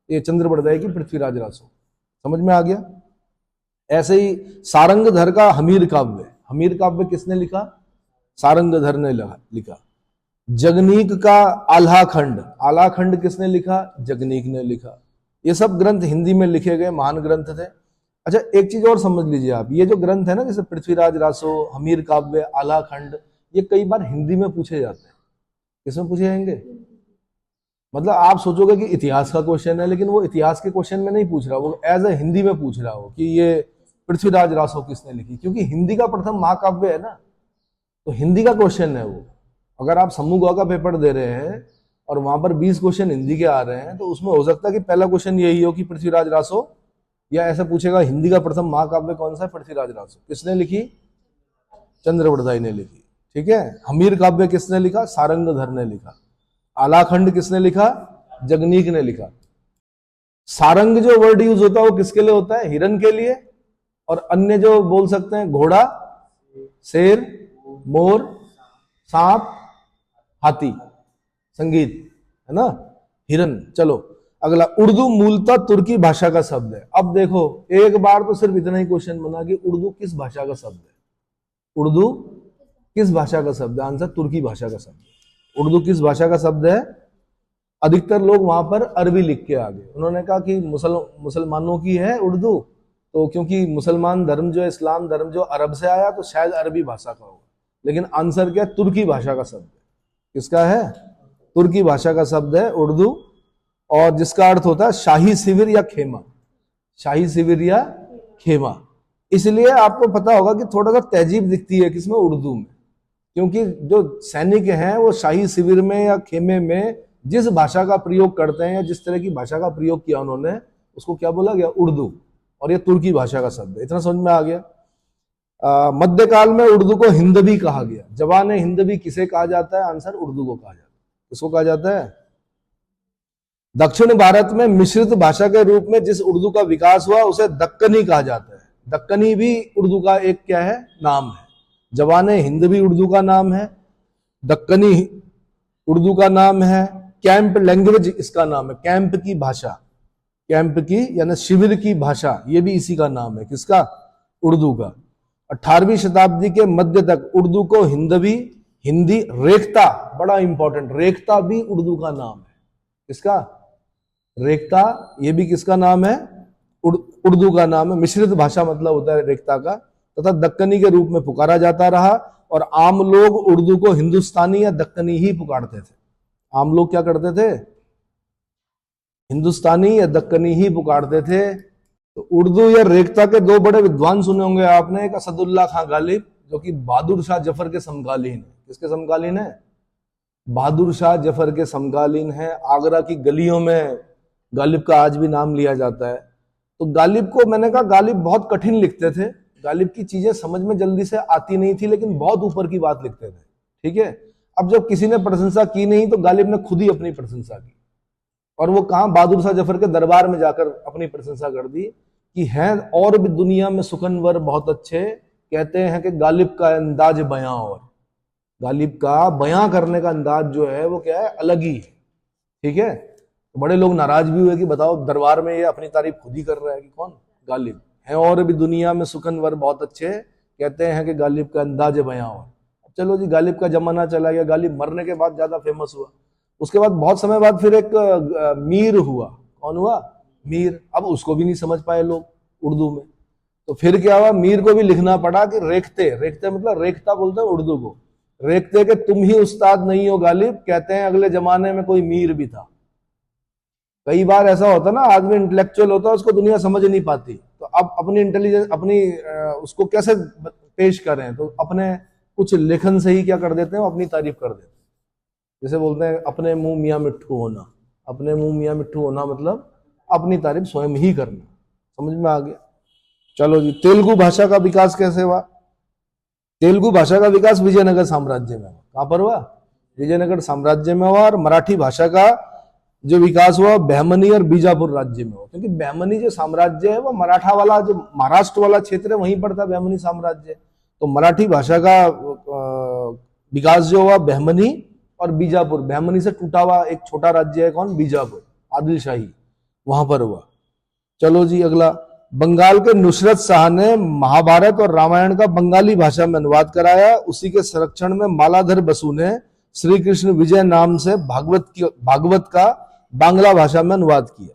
ये चंद्रबरदाई की पृथ्वीराज रासो। समझ में आ गया? ऐसे ही सारंगधर का हमीर काव्य, हमीर काव्य किसने लिखा? सारंगधर ने लिखा। जगनीक का आल्हा खंड, आल्हा खंड किसने लिखा? जगनीक ने लिखा। ये सब ग्रंथ हिंदी में लिखे गए महान ग्रंथ थे। अच्छा, एक चीज और समझ लीजिए आप, ये जो ग्रंथ है ना, जैसे पृथ्वीराज रासो, हमीर काव्य, आल्हा खंड, ये कई बार हिंदी में पूछे जाते हैं। किसमें पूछे जाएंगे? मतलब आप सोचोगे कि इतिहास का क्वेश्चन है, लेकिन वो इतिहास के क्वेश्चन में नहीं पूछ रहा, वो एज ए हिंदी में पूछ रहा हो कि ये पृथ्वीराज रासो किसने लिखी, क्योंकि हिंदी का प्रथम महाकाव्य है ना, तो हिंदी का क्वेश्चन है वो। अगर आप समूह ग का पेपर दे रहे हैं और वहां पर 20 क्वेश्चन हिंदी के आ रहे हैं, तो उसमें हो सकता है कि पहला क्वेश्चन यही हो कि पृथ्वीराज रासो, या ऐसा पूछेगा हिंदी का प्रथम महाकाव्य कौन सा है? पृथ्वीराज रासो। किसने लिखी? चंद्रबरदाई ने लिखी। ठीक है। हमीर काव्य किसने लिखा? सारंगधर ने लिखा। आलाखंड किसने लिखा? जगनीक ने लिखा। सारंग जो वर्ड यूज होता है वो किसके लिए होता है? हिरन के लिए। और अन्य जो बोल सकते हैं, घोड़ा, शेर, मोर, सांप, हाथी, संगीत, है ना, हिरन। चलो अगला, उर्दू मूलतः तुर्की भाषा का शब्द है। अब देखो, एक बार तो सिर्फ इतना ही क्वेश्चन बना कि उर्दू किस भाषा का शब्द है? उर्दू किस भाषा का शब्द है? आंसर तुर्की भाषा का शब्द है। उर्दू किस भाषा का शब्द है? अधिकतर लोग वहां पर अरबी लिख के आ गए। उन्होंने कहा कि मुसलमानों की है उर्दू, तो क्योंकि मुसलमान धर्म जो है, इस्लाम धर्म जो अरब से आया, तो शायद अरबी भाषा का होगा। लेकिन आंसर क्या? तुर्की भाषा का शब्द है। किसका है? तुर्की भाषा का शब्द है उर्दू, और जिसका अर्थ होता है शाही शिविर या खेमा। शाही शिविर या खेमा। इसलिए आपको पता होगा कि थोड़ा सा तहजीब दिखती है किसमें? उर्दू में, क्योंकि जो सैनिक हैं वो शाही शिविर में या खेमे में जिस भाषा का प्रयोग करते हैं, या जिस तरह की भाषा का प्रयोग किया उन्होंने, उसको क्या बोला गया? उर्दू। और ये तुर्की भाषा का शब्द है। इतना समझ में आ गया? मध्यकाल में उर्दू को हिंदवी कहा गया। जबान हिंदवी किसे कहा जाता है? आंसर उर्दू को कहा जाता है। किसको कहा जाता है? दक्षिण भारत में मिश्रित भाषा के रूप में जिस उर्दू का विकास हुआ उसे दक्कनी कहा जाता है। दक्कनी भी उर्दू का एक क्या है? नाम है। जबान हिंदवी उर्दू का नाम है, दक्कनी उर्दू का नाम है, कैंप लैंग्वेज इसका नाम है, कैंप की भाषा। कैंप की यानी शिविर की भाषा, ये भी इसी का नाम है, किसका? उर्दू का। 18वीं शताब्दी के मध्य तक उर्दू को हिंदी रेखता, बड़ा इंपॉर्टेंट, रेखता भी उर्दू का नाम है। किसका? रेखता, ये भी किसका नाम है? उर्दू का नाम है। मिश्रित भाषा मतलब होता है रेखता का, तथा दक्कनी के रूप में पुकारा जाता रहा, और आम लोग उर्दू को हिंदुस्तानी या दक्कनी ही पुकारते थे। आम लोग क्या करते थे? हिंदुस्तानी या दक्कनी ही पुकारते थे। तो उर्दू या रेखता के दो बड़े विद्वान सुने होंगे आपने, एक असदुल्ला खां गालिब, जो कि बहादुर शाह जफर के समकालीन है। किसके समकालीन है? बहादुर शाह जफर के समकालीन है। आगरा की गलियों में गालिब का आज भी नाम लिया जाता है। तो गालिब को, मैंने कहा गालिब बहुत कठिन लिखते थे, गालिब की चीजें समझ में जल्दी से आती नहीं थी, लेकिन बहुत ऊपर की बात लिखते थे। ठीक है, अब जब किसी ने प्रशंसा की नहीं तो गालिब ने खुद ही अपनी प्रशंसा की, और वो कहां? बहादुर शाह जफर के दरबार में जाकर अपनी प्रशंसा कर दी कि हैं और भी दुनिया में सुखनवर बहुत अच्छे, कहते हैं कि गालिब का अंदाज बयां, और गालिब का बयां करने का अंदाज जो है वो क्या है? अलग ही है। ठीक है, तो बड़े लोग नाराज भी हुए कि बताओ, दरबार में ये अपनी तारीफ खुद ही कर रहा है कि कौन? गालिब। हैं और भी दुनिया में सुखनवर बहुत अच्छे, कहते हैं कि गालिब का अंदाज बयां। और चलो जी, गालिब का जमाना चला गया, गालिब मरने के बाद ज्यादा फेमस हुआ। उसके बाद बहुत समय बाद फिर एक मीर हुआ। कौन हुआ? मीर। अब उसको भी नहीं समझ पाए लोग उर्दू में, तो फिर क्या हुआ? मीर को भी लिखना पड़ा कि रेखते, रेखते मतलब रेखता बोलते हैं उर्दू को, रेखते के तुम ही उस्ताद नहीं हो गालिब, कहते हैं अगले जमाने में कोई मीर भी था। कई बार ऐसा होता ना, आदमी इंटेलेक्चुअल होता है, उसको दुनिया समझ नहीं पाती, तो अब अपनी इंटेलिजेंस, अपनी उसको कैसे पेश करें? तो अपने कुछ लेखन से ही क्या कर देते हैं? अपनी तारीफ कर देते हैं। जैसे बोलते हैं अपने मुंह मियाँ मिट्ठू होना। अपने मुंह मियाँ मिट्ठू होना मतलब अपनी तारीफ स्वयं ही करना। समझ में आ गया? चलो जी, तेलुगु भाषा का विकास कैसे हुआ? तेलुगु भाषा का विकास विजयनगर साम्राज्य में हुआ। कहां पर हुआ? विजयनगर साम्राज्य में हुआ। और मराठी भाषा का जो विकास हुआ बहमनी और बीजापुर राज्य में हुआ, क्योंकि बहमनी जो साम्राज्य है वो मराठा वाला, जो महाराष्ट्र वाला क्षेत्र है वहीं पर था बहमनी साम्राज्य। तो मराठी भाषा का विकास जो हुआ बहमनी और बीजापुर, बहमनी से टूटा हुआ एक छोटा राज्य है कौन? बीजापुर, आदिल शाही, वहां पर हुआ। चलो जी अगला, बंगाल के नुसरत शाह ने महाभारत और रामायण का बंगाली भाषा में अनुवाद कराया। उसी के संरक्षण में मालाधर बसु ने श्री कृष्ण विजय नाम से भागवत का बांग्ला भाषा में अनुवाद किया।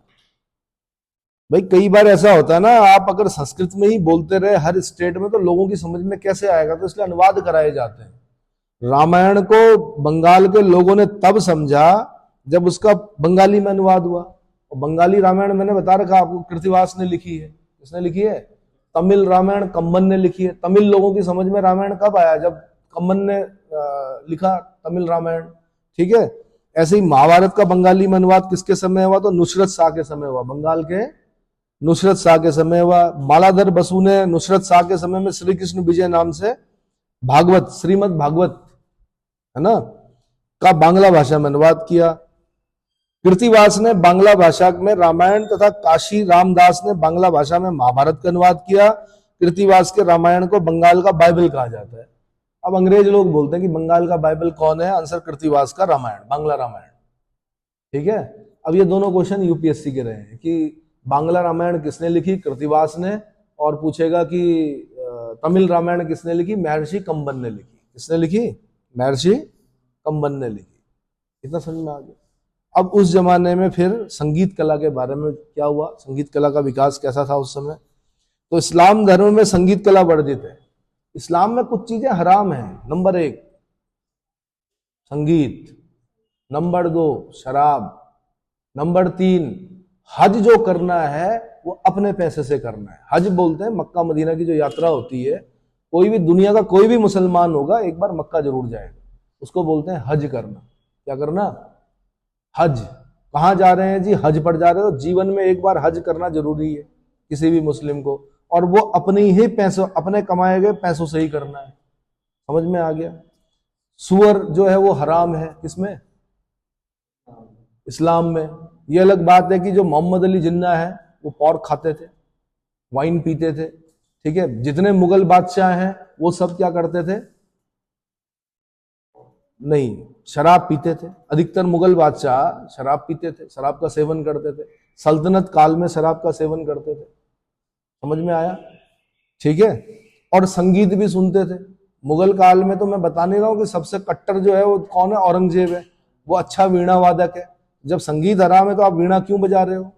भाई कई बार ऐसा होता है ना, आप अगर संस्कृत में ही बोलते रहे हर स्टेट में तो लोगों की समझ में कैसे आएगा, तो इसलिए अनुवाद कराए जाते हैं। रामायण को बंगाल के लोगों ने तब समझा जब उसका बंगाली में अनुवाद हुआ। और बंगाली रामायण मैंने बता रखा आपको, कृतिवास ने लिखी है। किसने लिखी है? तमिल रामायण कम्बन ने लिखी है। तमिल लोगों की समझ में रामायण कब आया? जब कम्बन ने लिखा तमिल रामायण। ठीक है, ऐसे ही महाभारत का बंगाली में अनुवाद किसके समय हुआ? तो नुसरत शाह के समय हुआ, बंगाल के नुसरत शाह के समय हुआ। मालाधर बसु ने नुसरत शाह के समय में श्री कृष्ण विजय नाम से भागवत, श्रीमद् भागवत है ना, का बांग्ला भाषा में अनुवाद किया। कृतिवास ने बांग्ला भाषा में रामायण तथा काशी रामदास ने बांग्ला भाषा में महाभारत का अनुवाद किया। कृतिवास के रामायण को बंगाल का बाइबल कहा जाता है। अब अंग्रेज लोग बोलते हैं कि बंगाल का बाइबल कौन है? आंसर कृतिवास का रामायण, बांग्ला रामायण। ठीक है, अब ये दोनों क्वेश्चन यूपीएससी के रहे हैं कि बांग्ला रामायण किसने लिखी? कृतिवास ने। और पूछेगा कि तमिल रामायण किसने लिखी? महर्षि कंबन ने लिखी। किसने लिखी? महर्षि कंबन ने लिखी। इतना समझ में आ गया? अब उस जमाने में फिर संगीत कला के बारे में क्या हुआ, संगीत कला का विकास कैसा था उस समय? तो इस्लाम धर्म में संगीत कला वर्जित है। इस्लाम में कुछ चीजें हराम है। नंबर 1 संगीत, नंबर 2 शराब, नंबर 3 हज जो करना है वो अपने पैसे से करना है। हज बोलते हैं मक्का मदीना की जो यात्रा होती है, कोई भी दुनिया का कोई भी मुसलमान होगा एक बार मक्का जरूर जाएगा, उसको बोलते हैं हज करना। क्या करना? हज। कहां जा रहे हैं जी? हज पर जा रहे हो। जीवन में एक बार हज करना जरूरी है किसी भी मुस्लिम को, और वो अपने ही पैसों, अपने कमाए गए पैसों से ही करना है। समझ में आ गया? सुअर जो है वो हराम है किसमें? इस्लाम में। ये अलग बात है कि जो मोहम्मद अली जिन्ना है वो पोर्क खाते थे, वाइन पीते थे। ठीक है, जितने मुगल बादशाह हैं वो सब क्या करते थे? नहीं, शराब पीते थे। अधिकतर मुगल बादशाह शराब पीते थे, शराब का सेवन करते थे, सल्तनत काल में शराब का सेवन करते थे। समझ में आया? ठीक है। और संगीत भी सुनते थे। मुगल काल में तो मैं बता नहीं रहा हूं कि सबसे कट्टर जो है वो कौन है, औरंगजेब है। वो अच्छा वीणा वादक है। जब संगीत हराम है तो आप वीणा क्यों बजा रहे हो?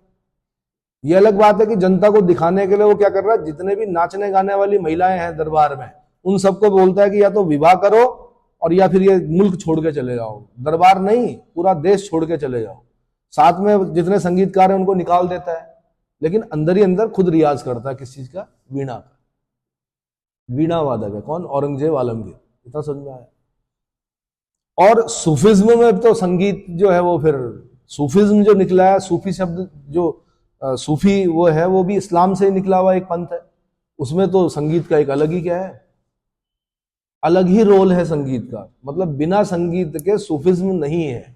ये अलग बात है कि जनता को दिखाने के लिए वो क्या कर रहा है, जितने भी नाचने गाने वाली महिलाएं हैं दरबार में, उन सबको बोलता है कि या तो विवाह करो और या फिर ये मुल्क छोड़ के चले जाओ। दरबार नहीं, पूरा देश छोड़ के चले जाओ। साथ में जितने संगीतकार हैं उनको निकाल देता है, लेकिन अंदर ही अंदर खुद रियाज करता है। किस चीज का? वीणा का। वीणा वादक है कौन? औरंगजेब आलमगीर। इतना समझ में आया? और सूफिज्म में तो संगीत जो है वो फिर सूफिज्म जो निकला है, सूफी शब्द जो सूफी वो है, वो भी इस्लाम से ही निकला हुआ एक पंथ है। उसमें तो संगीत का एक अलग ही क्या है, अलग ही रोल है संगीत का। मतलब बिना संगीत के सूफिज्म नहीं है।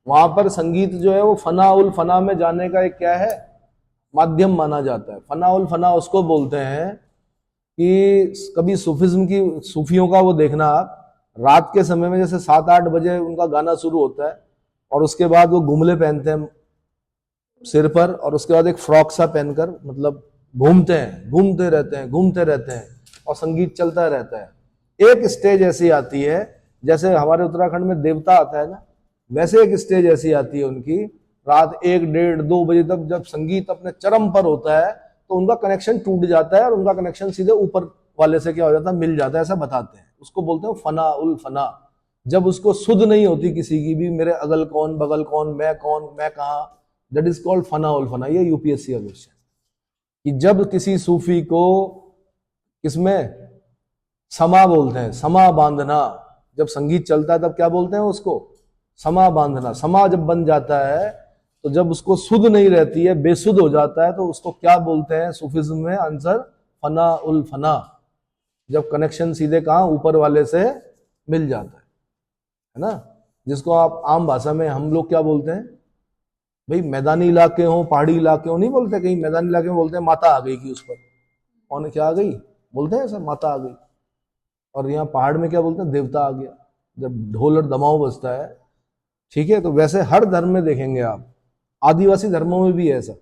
वहां पर संगीत जो है वो फना उल फना में जाने का एक क्या है, माध्यम माना जाता है। फना उल फना उसको बोलते हैं कि कभी सूफिज्म की सूफियों का वो देखना आप, रात के समय में जैसे 7-8 बजे उनका गाना शुरू होता है और उसके बाद वो गुमले पहनते हैं सिर पर, और उसके बाद एक फ्रॉक सा पहनकर मतलब घूमते हैं, घूमते रहते हैं, घूमते रहते हैं, और संगीत चलता रहता है। एक स्टेज ऐसी आती है जैसे हमारे उत्तराखंड में देवता आता है ना, वैसे एक स्टेज ऐसी आती है उनकी, रात 1-1:30-2 बजे तक जब संगीत अपने चरम पर होता है तो उनका कनेक्शन टूट जाता है और उनका कनेक्शन सीधे ऊपर वाले से क्या हो जाता है, मिल जाता है। ऐसा बताते हैं, उसको बोलते हैं फना उल फना। जब उसको सुध नहीं होती किसी की भी, मेरे अगल कौन बगल कौन, मैं कहां, दैट इज कॉल्ड फना उल फना। ये यूपीएससी का क्वेश्चन, कि जब किसी सूफी को किसमें समा बोलते हैं, समा बांधना, जब संगीत चलता है तब क्या बोलते हैं उसको, समा बांधना। समा जब बन जाता है तो जब उसको सुध नहीं रहती है, बेसुध हो जाता है, तो उसको क्या बोलते हैं सूफिज्म में? आंसर फना उल फना। जब कनेक्शन सीधे कहां, ऊपर वाले से मिल जाता है ना, जिसको आप आम भाषा में हम लोग क्या बोलते हैं भाई, मैदानी इलाके हो, पहाड़ी इलाके हो, नहीं बोलते। कहीं मैदानी इलाके में बोलते हैं माता आ गई की उस पर, कौन क्या आ गई बोलते हैं ऐसा, माता आ गई। और यहाँ पहाड़ में क्या बोलते हैं, देवता आ गया, जब ढोल और दमाऊ बजता है। ठीक है, तो वैसे हर धर्म में देखेंगे आप, आदिवासी धर्मों में भी है ऐसा।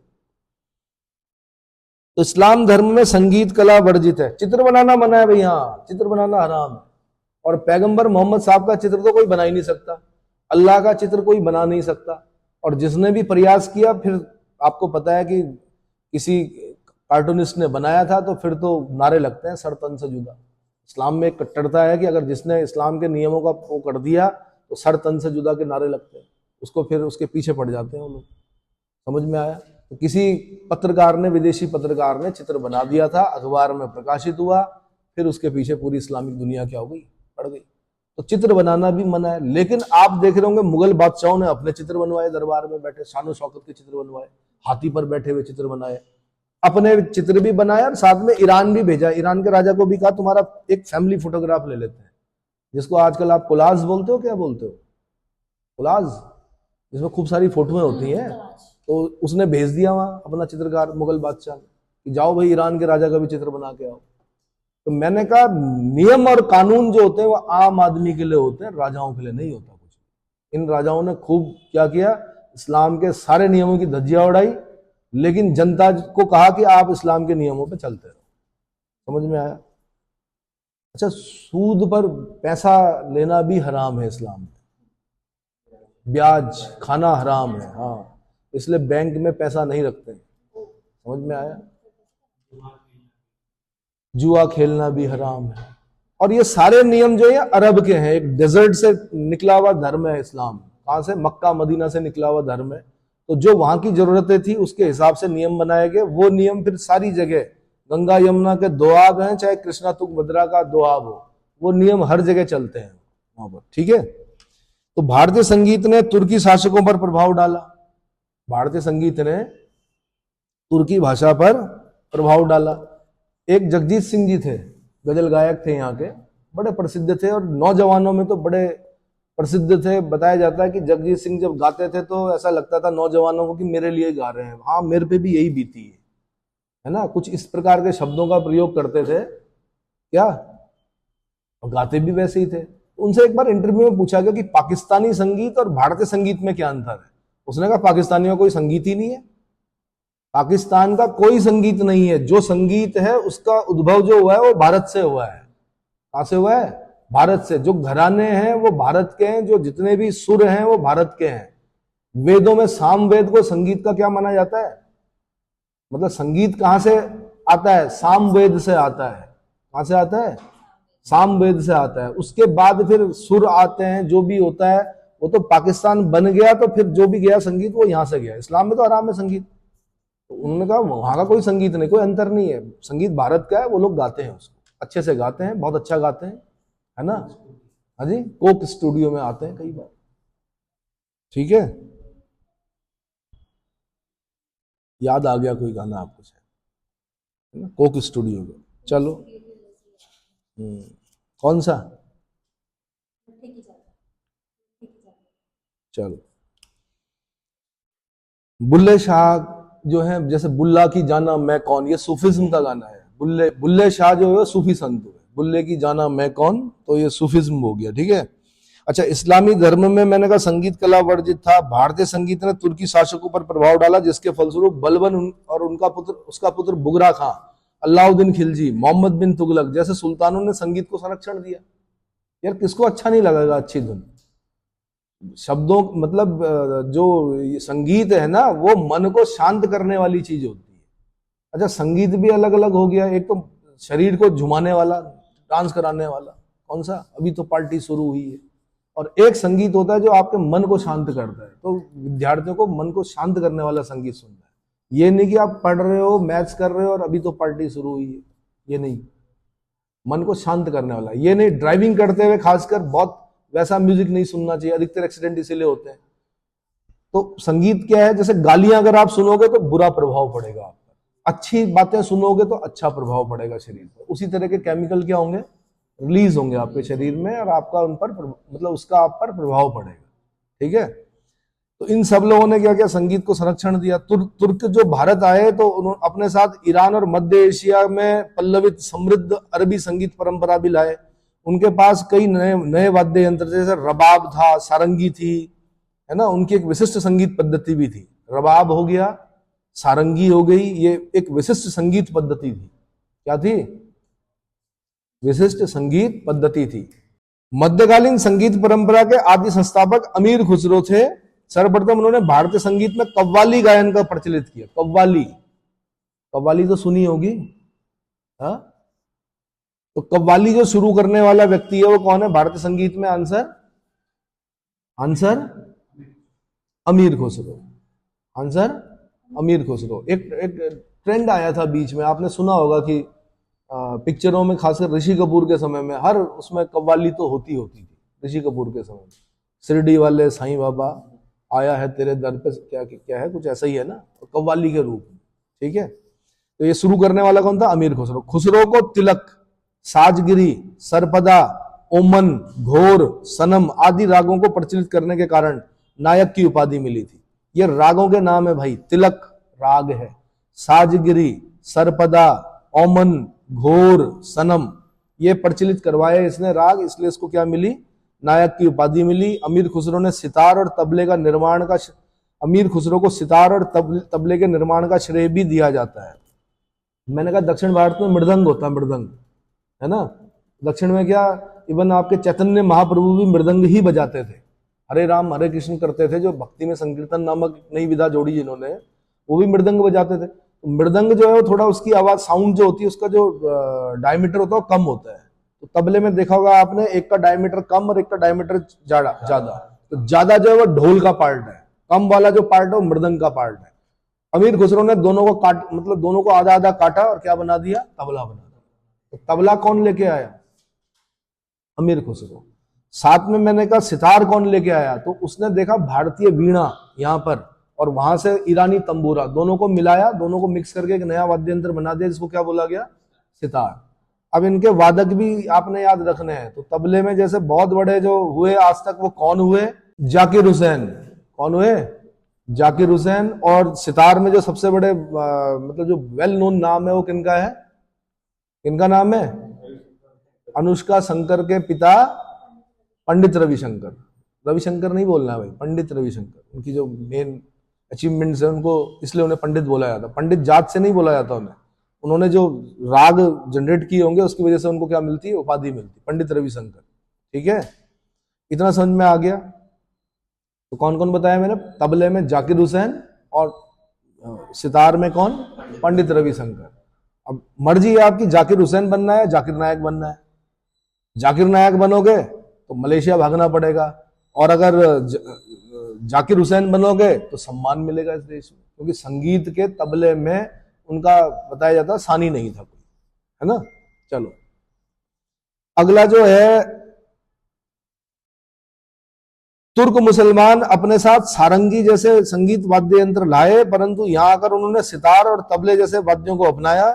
तो इस्लाम धर्म में संगीत कला वर्जित है। चित्र बनाना मना है भाई, हाँ चित्र बनाना हराम है। और पैगंबर मोहम्मद साहब का चित्र तो कोई बना ही नहीं सकता, अल्लाह का चित्र कोई बना नहीं सकता। और जिसने भी प्रयास किया, फिर आपको पता है कि किसी कार्टूनिस्ट ने बनाया था, तो फिर तो नारे लगते हैं सर तन से जुदा। इस्लाम में एक कट्टरता है कि अगर जिसने इस्लाम के नियमों का वो कर दिया तो सर तन से जुदा के नारे लगते हैं, उसको फिर उसके पीछे पड़ जाते हैं वो लोग। समझ में आया? तो किसी पत्रकार ने, विदेशी पत्रकार ने चित्र बना दिया था, अखबार में प्रकाशित हुआ, फिर उसके पीछे पूरी इस्लामिक दुनिया क्या हो गई, पड़ गई। तो चित्र बनाना भी मना है। लेकिन आप देख रहे होंगे मुगल बादशाहों ने अपने चित्र बनवाए, दरबार में बैठे शानो शौकत के चित्र बनवाए, हाथी पर बैठे हुए चित्र बनाए, अपने चित्र भी बनाए, और साथ में ईरान भी भेजा। ईरान के राजा को भी कहा तुम्हारा एक फैमिली फोटोग्राफ ले लेते हैं, जिसको आजकल आप कोलाज बोलते हो, क्या बोलते हो, कोलाज, जिसमें खूब सारी फोटोएं होती हैं। तो उसने भेज दिया वहां अपना चित्रकार मुगल बादशाह कि जाओ भाई ईरान के राजा का भी चित्र बना के आओ। तो मैंने कहा नियम और कानून जो होते हैं वो आम आदमी के लिए होते हैं, राजाओं के लिए नहीं होता कुछ। इन राजाओं ने खूब क्या किया, इस्लाम के सारे नियमों की धज्जियां उड़ाई, लेकिन जनता को कहा कि आप इस्लाम के नियमों पे चलते रहो। समझ में आया? अच्छा, सूद पर पैसा लेना भी हराम है इस्लाम में, ब्याज खाना हराम है, हाँ, इसलिए बैंक में पैसा नहीं रखते। समझ में आया? जुआ खेलना भी हराम है। और ये सारे नियम जो है अरब के हैं, एक डेजर्ट से निकला हुआ धर्म है इस्लाम। कहां से? मक्का मदीना से निकला हुआ धर्म है। तो जो वहां की जरूरतें थी उसके हिसाब से नियम बनाए गए। वो नियम फिर सारी जगह, गंगा यमुना के दोआब हैं, चाहे कृष्णा तुंगभद्रा का दोआब हो, वो नियम हर जगह चलते हैं वहां पर। ठीक है, तो भारतीय संगीत ने तुर्की शासकों पर प्रभाव डाला। भारतीय संगीत ने तुर्की भाषा पर प्रभाव डाला। एक जगजीत सिंह जी थे, गजल गायक थे यहाँ के, बड़े प्रसिद्ध थे और नौजवानों में तो बड़े प्रसिद्ध थे। बताया जाता है कि जगजीत सिंह जब गाते थे तो ऐसा लगता था नौजवानों को कि मेरे लिए गा रहे हैं। हाँ, मेरे पे भी यही बीती है ना, कुछ इस प्रकार के शब्दों का प्रयोग करते थे क्या, और गाते भी वैसे ही थे। उनसे एक बार इंटरव्यू में पूछा गया कि पाकिस्तानी संगीत और भारतीय संगीत में क्या अंतर है। उसने कहा पाकिस्तानी में कोई संगीत ही नहीं है, पाकिस्तान का कोई संगीत नहीं है, जो संगीत है उसका उद्भव जो हुआ है वो भारत से हुआ है। कहां से हुआ है? भारत से। जो घराने हैं वो भारत के हैं, जो जितने भी सुर हैं वो भारत के हैं। वेदों में सामवेद को संगीत का क्या माना जाता है? मतलब संगीत कहां से आता है? सामवेद से आता है। कहां से आता है? सामवेद से आता है। उसके बाद फिर सुर आते हैं, जो भी होता है वो तो पाकिस्तान बन गया, तो फिर जो भी गया संगीत वो यहां से गया। इस्लाम में तो आराम है संगीत। तो उन्होंने कहा वहां का कोई संगीत नहीं, कोई अंतर नहीं है, संगीत भारत का है, वो लोग गाते हैं उसको, अच्छे से गाते हैं, बहुत अच्छा गाते हैं, है ना। हाँ जी, कोक स्टूडियो में आते हैं कई बार। ठीक है, याद आ गया कोई गाना आपको है ना, कोक स्टूडियो में। चलो कौन सा? चलो, बुल्ले शाह जो है, जैसे बुल्ला की जाना मैं कौन, ये सूफिज्म का गाना है। बुल्ले शाह जो है सूफी संत है, बुल्ले की जाना मैं कौन, तो ये सूफिज्म हो गया। ठीक है। अच्छा, इस्लामी धर्म में मैंने कहा संगीत कला वर्जित था। भारतीय संगीत ने तुर्की शासकों पर प्रभाव डाला, जिसके फलस्वरूप बलबन और उसका पुत्र बुगरा खां, अलाउद्दीन खिलजी, मोहम्मद बिन तुगलक जैसे सुल्तानों ने संगीत को संरक्षण दिया। यार किसको अच्छा नहीं लगेगा अच्छी धुन, शब्दों, मतलब जो संगीत है ना वो मन को शांत करने वाली चीज होती है। अच्छा, संगीत भी अलग अलग हो गया, एक तो शरीर को झुमाने वाला, डांस कराने वाला, कौन सा, अभी तो पार्टी शुरू हुई है, और एक संगीत होता है जो आपके मन को शांत करता है। तो विद्यार्थियों को मन को शांत करने वाला संगीत सुनना है। ये नहीं कि आप पढ़ रहे हो, मैथ्स कर रहे हो और अभी तो पार्टी शुरू हुई है, ये नहीं, मन को शांत करने वाला। ये नहीं ड्राइविंग करते हुए खासकर बहुत वैसा म्यूजिक नहीं सुनना चाहिए, अधिकतर एक्सीडेंट इसीलिए होते हैं। तो संगीत क्या है, जैसे गालियां अगर आप सुनोगे तो बुरा प्रभाव पड़ेगा आप पर, अच्छी बातें सुनोगे तो अच्छा प्रभाव पड़ेगा शरीर पर। उसी तरह के केमिकल क्या होंगे, रिलीज होंगे आपके शरीर में, और आपका उन पर मतलब उसका आप पर प्रभाव पड़ेगा। ठीक है। तो इन सब लोगों ने क्या किया, संगीत को संरक्षण दिया। तुर्क जो भारत आए तो उन्होंने अपने साथ ईरान और मध्य एशिया में पल्लवित समृद्ध अरबी संगीत परंपरा भी लाए। उनके पास कई नए वाद्य यंत्र, जैसे रबाब था, सारंगी थी, है ना, उनकी एक विशिष्ट संगीत पद्धति भी थी। रबाब हो गया, सारंगी हो गई, ये एक विशिष्ट संगीत पद्धति थी। क्या थी? विशिष्ट संगीत पद्धति थी। मध्यकालीन संगीत परंपरा के आदि संस्थापक अमीर खुसरो थे। सर्वप्रथम उन्होंने भारतीय संगीत में कव्वाली गायन का प्रचलित किया। कव्वाली तो सुनी होगी, हाँ? तो कव्वाली जो शुरू करने वाला व्यक्ति है वो कौन है भारतीय संगीत में? आंसर अमीर खुसरो। आंसर अमीर खुसरो। एक ट्रेंड आया था बीच में, आपने सुना होगा कि पिक्चरों में, खासकर ऋषि कपूर के समय में, हर उसमें कव्वाली तो होती थी ऋषि कपूर के समय में। शिरडी वाले साईं बाबा आया है तेरे दर पे, क्या है, कुछ ऐसा ही है ना, कव्वाली के रूप में। ठीक है। तो ये शुरू करने वाला कौन था? अमीर खुसरो। खुसरो को तिलक, साजगिरी, सरपदा, ओमन, घोर, सनम आदि रागों को प्रचलित करने के कारण नायक की उपाधि मिली थी। ये रागों के नाम है भाई, तिलक राग है, साजगिरी, सरपदा, ओमन, घोर, सनम, ये प्रचलित करवाए इसने राग, इसलिए इसको क्या मिली? नायक की उपाधि मिली। अमीर खुसरो ने सितार और तबले का निर्माण का अमीर खुसरो को सितार और तबले के निर्माण का श्रेय भी दिया जाता है। मैंने कहा दक्षिण भारत में मृदंग होता है, मृदंग, है ना। दक्षिण में क्या, इवन आपके चैतन्य महाप्रभु भी मृदंग ही बजाते थे, हरे राम हरे कृष्ण करते थे। जो भक्ति में संकीर्तन नामक नई विधा जोड़ी जिन्होंने, वो भी मृदंग बजाते थे। तो मृदंग जो है वो थोड़ा, उसकी आवाज, साउंड जो होती है, उसका जो डायमीटर होता है वो कम होता है। तो तबले में देखा होगा आपने, एक का डायमीटर कम और एक का डायमीटर ज्यादा। तो ज्यादा जो है वो ढोल का पार्ट है, कम वाला जो पार्ट है वो मृदंग का पार्ट है। अमीर खुसरो ने दोनों को मतलब दोनों को आधा आधा काटा और क्या बना दिया? तबला बना दिया। तो तबला कौन लेके आया? अमीर खुसरो। साथ में मैंने कहा सितार कौन लेके आया? तो उसने देखा भारतीय वीणा यहाँ पर, और वहां से ईरानी तंबूरा, दोनों को मिलाया, दोनों को मिक्स करके एक नया वाद्य यंत्र बना दिया, जिसको क्या बोला गया? सितार। अब इनके वादक भी आपने याद रखने हैं। तो तबले में जैसे बहुत बड़े जो हुए आज तक, वो कौन हुए? जाकिर हुसैन। कौन हुए? जाकिर हुसैन। और सितार में जो सबसे बड़े मतलब जो वेल नोन नाम है वो किनका है? किनका नाम है? अनुष्का शंकर के पिता पंडित रविशंकर, रविशंकर नहीं बोलना है भाई, पंडित रविशंकर। उनकी जो मेन अचीवमेंट्स है उनको इसलिए उन्हें पंडित बोला जाता, पंडित जात से नहीं बोला जाता उन्हें, उन्होंने जो राग जनरेट किए होंगे उसकी वजह से उनको क्या मिलती है, उपाधि मिलती, पंडित रविशंकर। ठीक है, इतना समझ में आ गया। तो कौन कौन बताया मैंने, तबले में जाकिर हुसैन और सितार में कौन, पंडित रविशंकर। अब मर्जी है आपकी, जाकिर हुसैन बनना है, जाकिर नायक बनना है। जाकिर नायक बनोगे तो मलेशिया भागना पड़ेगा, और अगर जाकिर हुसैन बनोगे तो सम्मान मिलेगा इस देश में, क्योंकि संगीत के तबले में उनका बताया जाता सानी नहीं था कोई, है ना। चलो अगला जो है, तुर्क मुसलमान अपने साथ सारंगी जैसे संगीत वाद्य यंत्र लाए, परंतु यहां आकर उन्होंने सितार और तबले जैसे वाद्यों को अपनाया।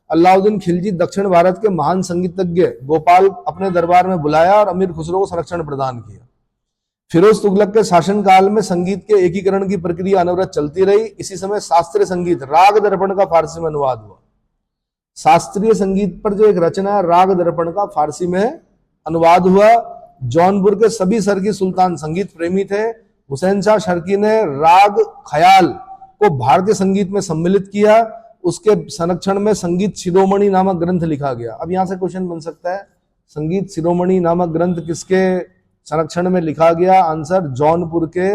अलाउद्दीन खिलजी दक्षिण भारत के महान संगीतज्ञ गोपाल अपने दरबार में बुलाया और अमीर खुसरो को संरक्षण प्रदान किया। फिरोज तुगलक के शासनकाल में संगीत के एकीकरण की प्रक्रिया अनवरत चलती रही। इसी समय शास्त्रीय संगीत राग दर्पण का फारसी में अनुवाद हुआ। शास्त्रीय संगीत पर जो एक रचना है राग दर्पण का, फारसी में अनुवाद हुआ। जौनपुर के सभी सरकी सुल्तान संगीत प्रेमी थे। हुसैन शाह शर्की ने राग ख्याल को भारतीय संगीत में सम्मिलित किया। उसके संरक्षण में संगीत शिरोमणि नामक ग्रंथ लिखा गया। अब यहां से क्वेश्चन बन सकता है, संगीत शिरोमणि नामक ग्रंथ किसके संरक्षण में लिखा गया? आंसर जौनपुर के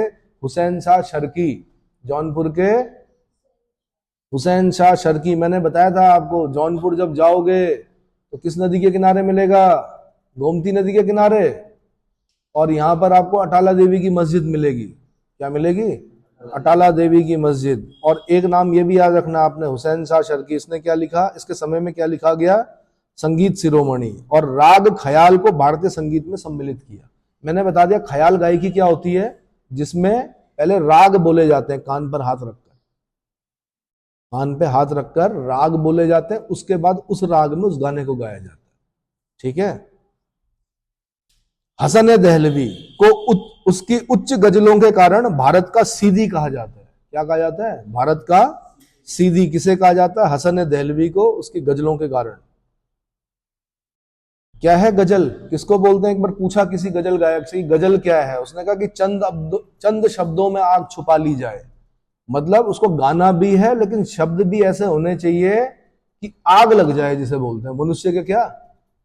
हुसैन शाह शर्की। जौनपुर के हुसैन शाह शर्की। मैंने बताया था आपको, जौनपुर जब जाओगे तो किस नदी के किनारे मिलेगा? गोमती नदी के किनारे। और यहां पर आपको अटाला देवी की मस्जिद मिलेगी। क्या मिलेगी? अटाला देवी की मस्जिद। और एक नाम ये भी याद रखना आपने, हुसैन शाह शर्की, इसने क्या लिखा, इसके समय में क्या लिखा गया? संगीत शिरोमणि। और राग ख्याल को भारतीय संगीत में सम्मिलित किया। मैंने बता दिया ख्याल गायकी क्या होती है, जिसमें पहले राग बोले जाते हैं, कान पर हाथ रखकर, कान पे हाथ रखकर राग बोले जाते हैं, उसके बाद उस राग में उस गाने को गाया जाता है। ठीक है। हसन दहलवी को उसकी उच्च गजलों के कारण भारत का सीधी कहा जाता है। क्या कहा जाता है? भारत का सीधी। किसे कहा जाता है? हसन दहलवी को, उसकी गजलों के कारण। क्या है गजल? किसको बोलते हैं? एक बार पूछा किसी गजल गायक से, गजल क्या है? उसने कहा कि चंद शब्दों में आग छुपा ली जाए। मतलब उसको गाना भी है, लेकिन शब्द भी ऐसे होने चाहिए कि आग लग जाए, जिसे बोलते हैं मनुष्य के क्या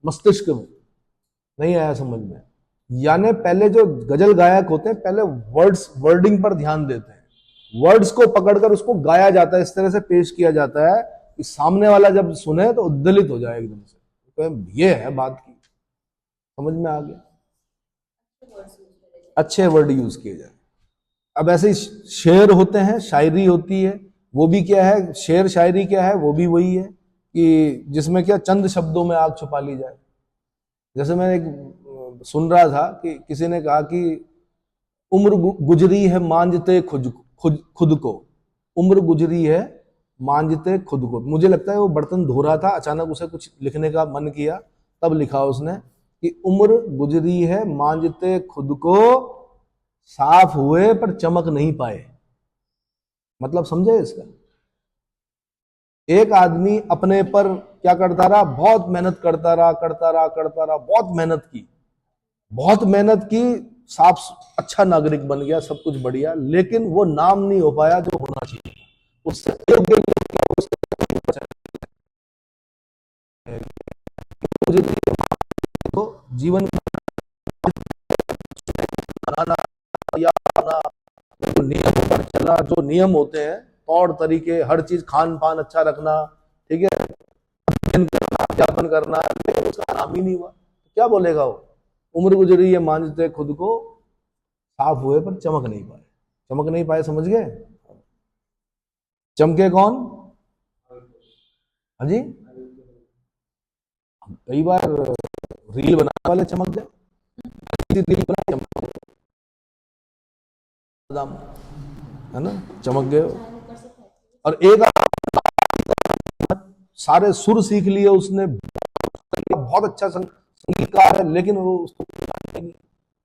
मस्तिष्क में। नहीं आया समझ में? यानी पहले जो गजल गायक होते हैं, पहले वर्डिंग पर ध्यान देते हैं, वर्ड्स को पकड़कर उसको गाया जाता है, इस तरह से पेश किया जाता है कि सामने वाला जब सुने तो उद्दलित हो जाए एकदम से। तो ये है बात की, समझ में आ गया? अच्छे वर्ड यूज किए जाए। अब ऐसे शेर होते हैं, शायरी होती है, वो भी क्या है? शेर शायरी क्या है? वो भी वही है कि जिसमें क्या चंद शब्दों में आग छुपा ली जाए। जैसे मैं एक सुन रहा था कि किसी ने कहा कि उम्र गुजरी है मांझते खुद को, उम्र गुजरी है मांझते खुद को। मुझे लगता है वो बर्तन धो रहा था, अचानक उसे कुछ लिखने का मन किया, तब लिखा उसने कि उम्र गुजरी है मांझते खुद को, साफ हुए पर चमक नहीं पाए। मतलब समझे इसका? एक आदमी अपने पर क्या करता रहा? बहुत मेहनत करता रहा, बहुत मेहनत की, साफ अच्छा नागरिक बन गया, सब कुछ बढ़िया, लेकिन वो नाम नहीं हो पाया जो होना चाहिए। उससे तो जीवन जो नियम पर चला, जो नियम होते हैं, तौर तरीके, हर चीज, खान पान अच्छा रखना, ठीक है, अध्यापन करना, लेकिन उसका नाम ही नहीं हुआ। क्या बोलेगा वो? उम्र गुजरी है मांझते खुद को, साफ हुए पर चमक नहीं पाए। चमक नहीं पाए, समझ गए? चमके कौन? हाँ जी, कई बार रील बनाने वाले चमक जाए, रील बना है ना, चमक गए। और एक सारे सुर सीख लिए उसने, बहुत अच्छा संगीतकार है, लेकिन वो उसको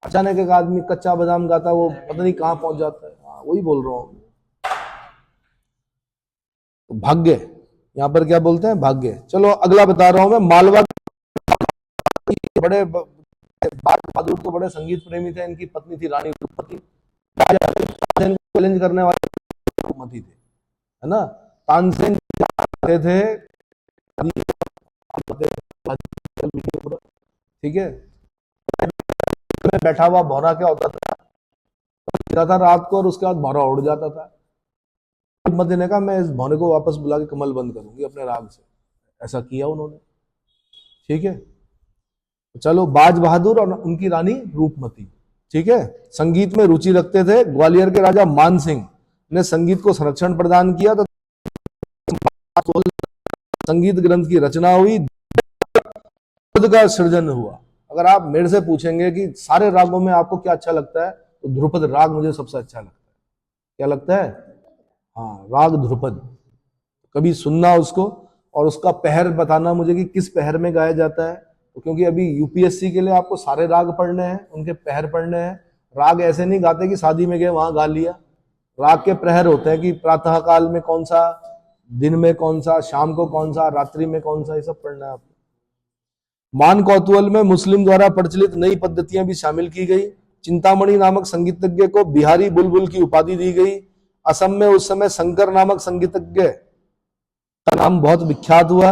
अचानक एक आदमी कच्चा बादाम गाता, वो पता नहीं कहां पहुंच जाता है। वही बोल रहा हूं, तो भाग्य, यहां पर क्या बोलते हैं? भाग्य। चलो अगला बता रहा हूं मैं। मालवा बड़े बाज बहादुर तो बड़े संगीत प्रेमी थे, इनकी पत्नी थी रानी रूपमती, तानसेन को चैलेंज करने वाले रूपमती थे, है ना। तानसेन थे, ठीक है। बैठा हुआ भौरा क्या होता था, था रात को और उसके बाद भौरा उड़ जाता था। रूपमती ने कहा मैं इस भौरे को वापस बुला के कमल बंद करूंगी अपने राग से, ऐसा किया उन्होंने, ठीक है। चलो, बाज बहादुर और उनकी रानी रूपमती, ठीक है, संगीत में रुचि रखते थे। ग्वालियर के राजा मान सिंह ने संगीत को संरक्षण प्रदान किया, तो संगीत ग्रंथ की रचना हुई, ध्रुपद का सृजन हुआ। अगर आप मेरे से पूछेंगे कि सारे रागों में आपको क्या अच्छा लगता है, तो ध्रुपद राग मुझे सबसे अच्छा लगता है। क्या लगता है? हाँ, राग ध्रुपद। कभी सुनना उसको और उसका पहर बताना मुझे कि किस पहर में गाया जाता है, तो क्योंकि अभी यूपीएससी के लिए आपको सारे राग पढ़ने हैं, उनके पहर पढ़ने हैं। राग ऐसे नहीं गाते कि शादी में गए वहां गा लिया। राग के प्रहर होते हैं कि प्रातः काल में कौन सा, दिन में कौन सा, शाम को कौन सा, रात्रि में कौन सा, ये सब पढ़ना है आपको। मान कौतूहल में मुस्लिम द्वारा प्रचलित नई पद्धतियां भी शामिल की गई। चिंतामणि नामक संगीतज्ञ को बिहारी बुलबुल की उपाधि दी गई। असम में उस समय शंकर नामक संगीतज्ञ का नाम बहुत विख्यात हुआ।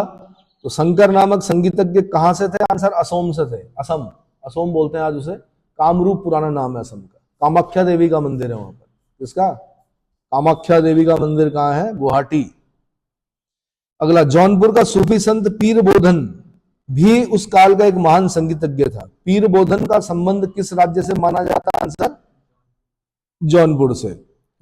तो शंकर नामक संगीतज्ञ कहां से थे? आंसर असम से थे। असम, असम बोलते हैं आज उसे। कामरूप पुराना नाम है असम का। कामाख्या देवी का मंदिर है वहां पर। किसका? कामाख्या देवी का मंदिर कहां है? गुवाहाटी। अगला, जौनपुर का सूफी संत पीर बोधन भी उस काल का एक महान संगीतज्ञ था। पीर बोधन का संबंध किस राज्य से माना जाता है? आंसर जौनपुर से।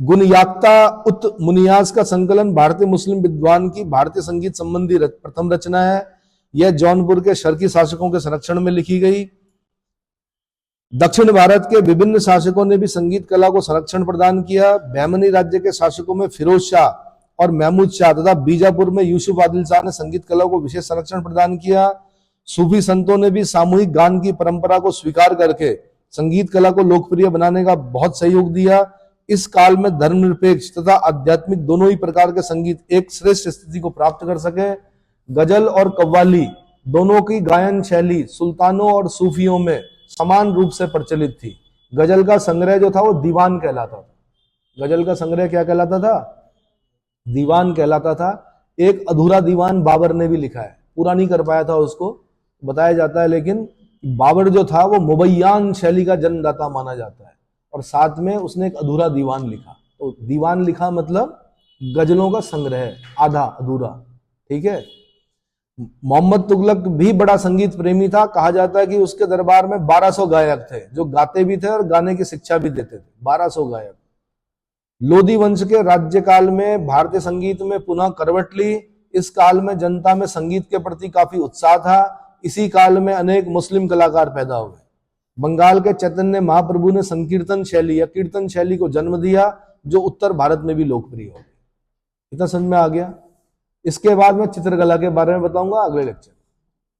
गुणयाक्ता उत मुनियास का संकलन भारतीय मुस्लिम विद्वान की भारतीय संगीत संबंधी प्रथम रचना है। यह जौनपुर के शर्की शासकों के संरक्षण में लिखी गई। दक्षिण भारत के विभिन्न शासकों ने भी संगीत कला को संरक्षण प्रदान किया। बहमनी राज्य के शासकों में फिरोज शाह और महमूद शाह तथा बीजापुर में यूसुफ आदिल शाह ने संगीत कला को विशेष संरक्षण प्रदान किया। सूफी संतों ने भी सामूहिक गान की परंपरा को स्वीकार करके संगीत कला को लोकप्रिय बनाने का बहुत सहयोग दिया। इस काल में धर्मनिरपेक्ष तथा आध्यात्मिक दोनों ही प्रकार के संगीत एक श्रेष्ठ स्थिति को प्राप्त कर सके। गजल और कव्वाली दोनों की गायन शैली सुल्तानों और सूफियों में समान रूप से प्रचलित थी। गजल का संग्रह जो था वो दीवान कहलाता था। गजल का संग्रह क्या कहलाता था? दीवान कहलाता था। एक अधूरा दीवान बाबर ने भी लिखा है, पूरा नहीं कर पाया था उसको, बताया जाता है, लेकिन बाबर जो था वो मुबैयान शैली का जन्मदाता माना जाता है। और साथ में उसने एक अधूरा दीवान लिखा। तो दीवान लिखा मतलब गजलों का संग्रह, आधा अधूरा, ठीक है। मोहम्मद तुगलक भी बड़ा संगीत प्रेमी था। कहा जाता है कि उसके दरबार में 1200 गायक थे जो गाते भी थे और गाने की शिक्षा भी देते थे। 1200 गायक। लोधी वंश के राज्यकाल में भारतीय संगीत में पुनः करवट ली। इस काल में जनता में संगीत के प्रति काफी उत्साह था। इसी काल में अनेक मुस्लिम कलाकार पैदा हुए। बंगाल के चैतन्य महाप्रभु ने संकीर्तन शैली या कीर्तन शैली को जन्म दिया, जो उत्तर भारत में भी लोकप्रिय हो गई। इतना समझ में आ गया? इसके बाद मैं चित्रकला के बारे में बताऊंगा अगले लेक्चर।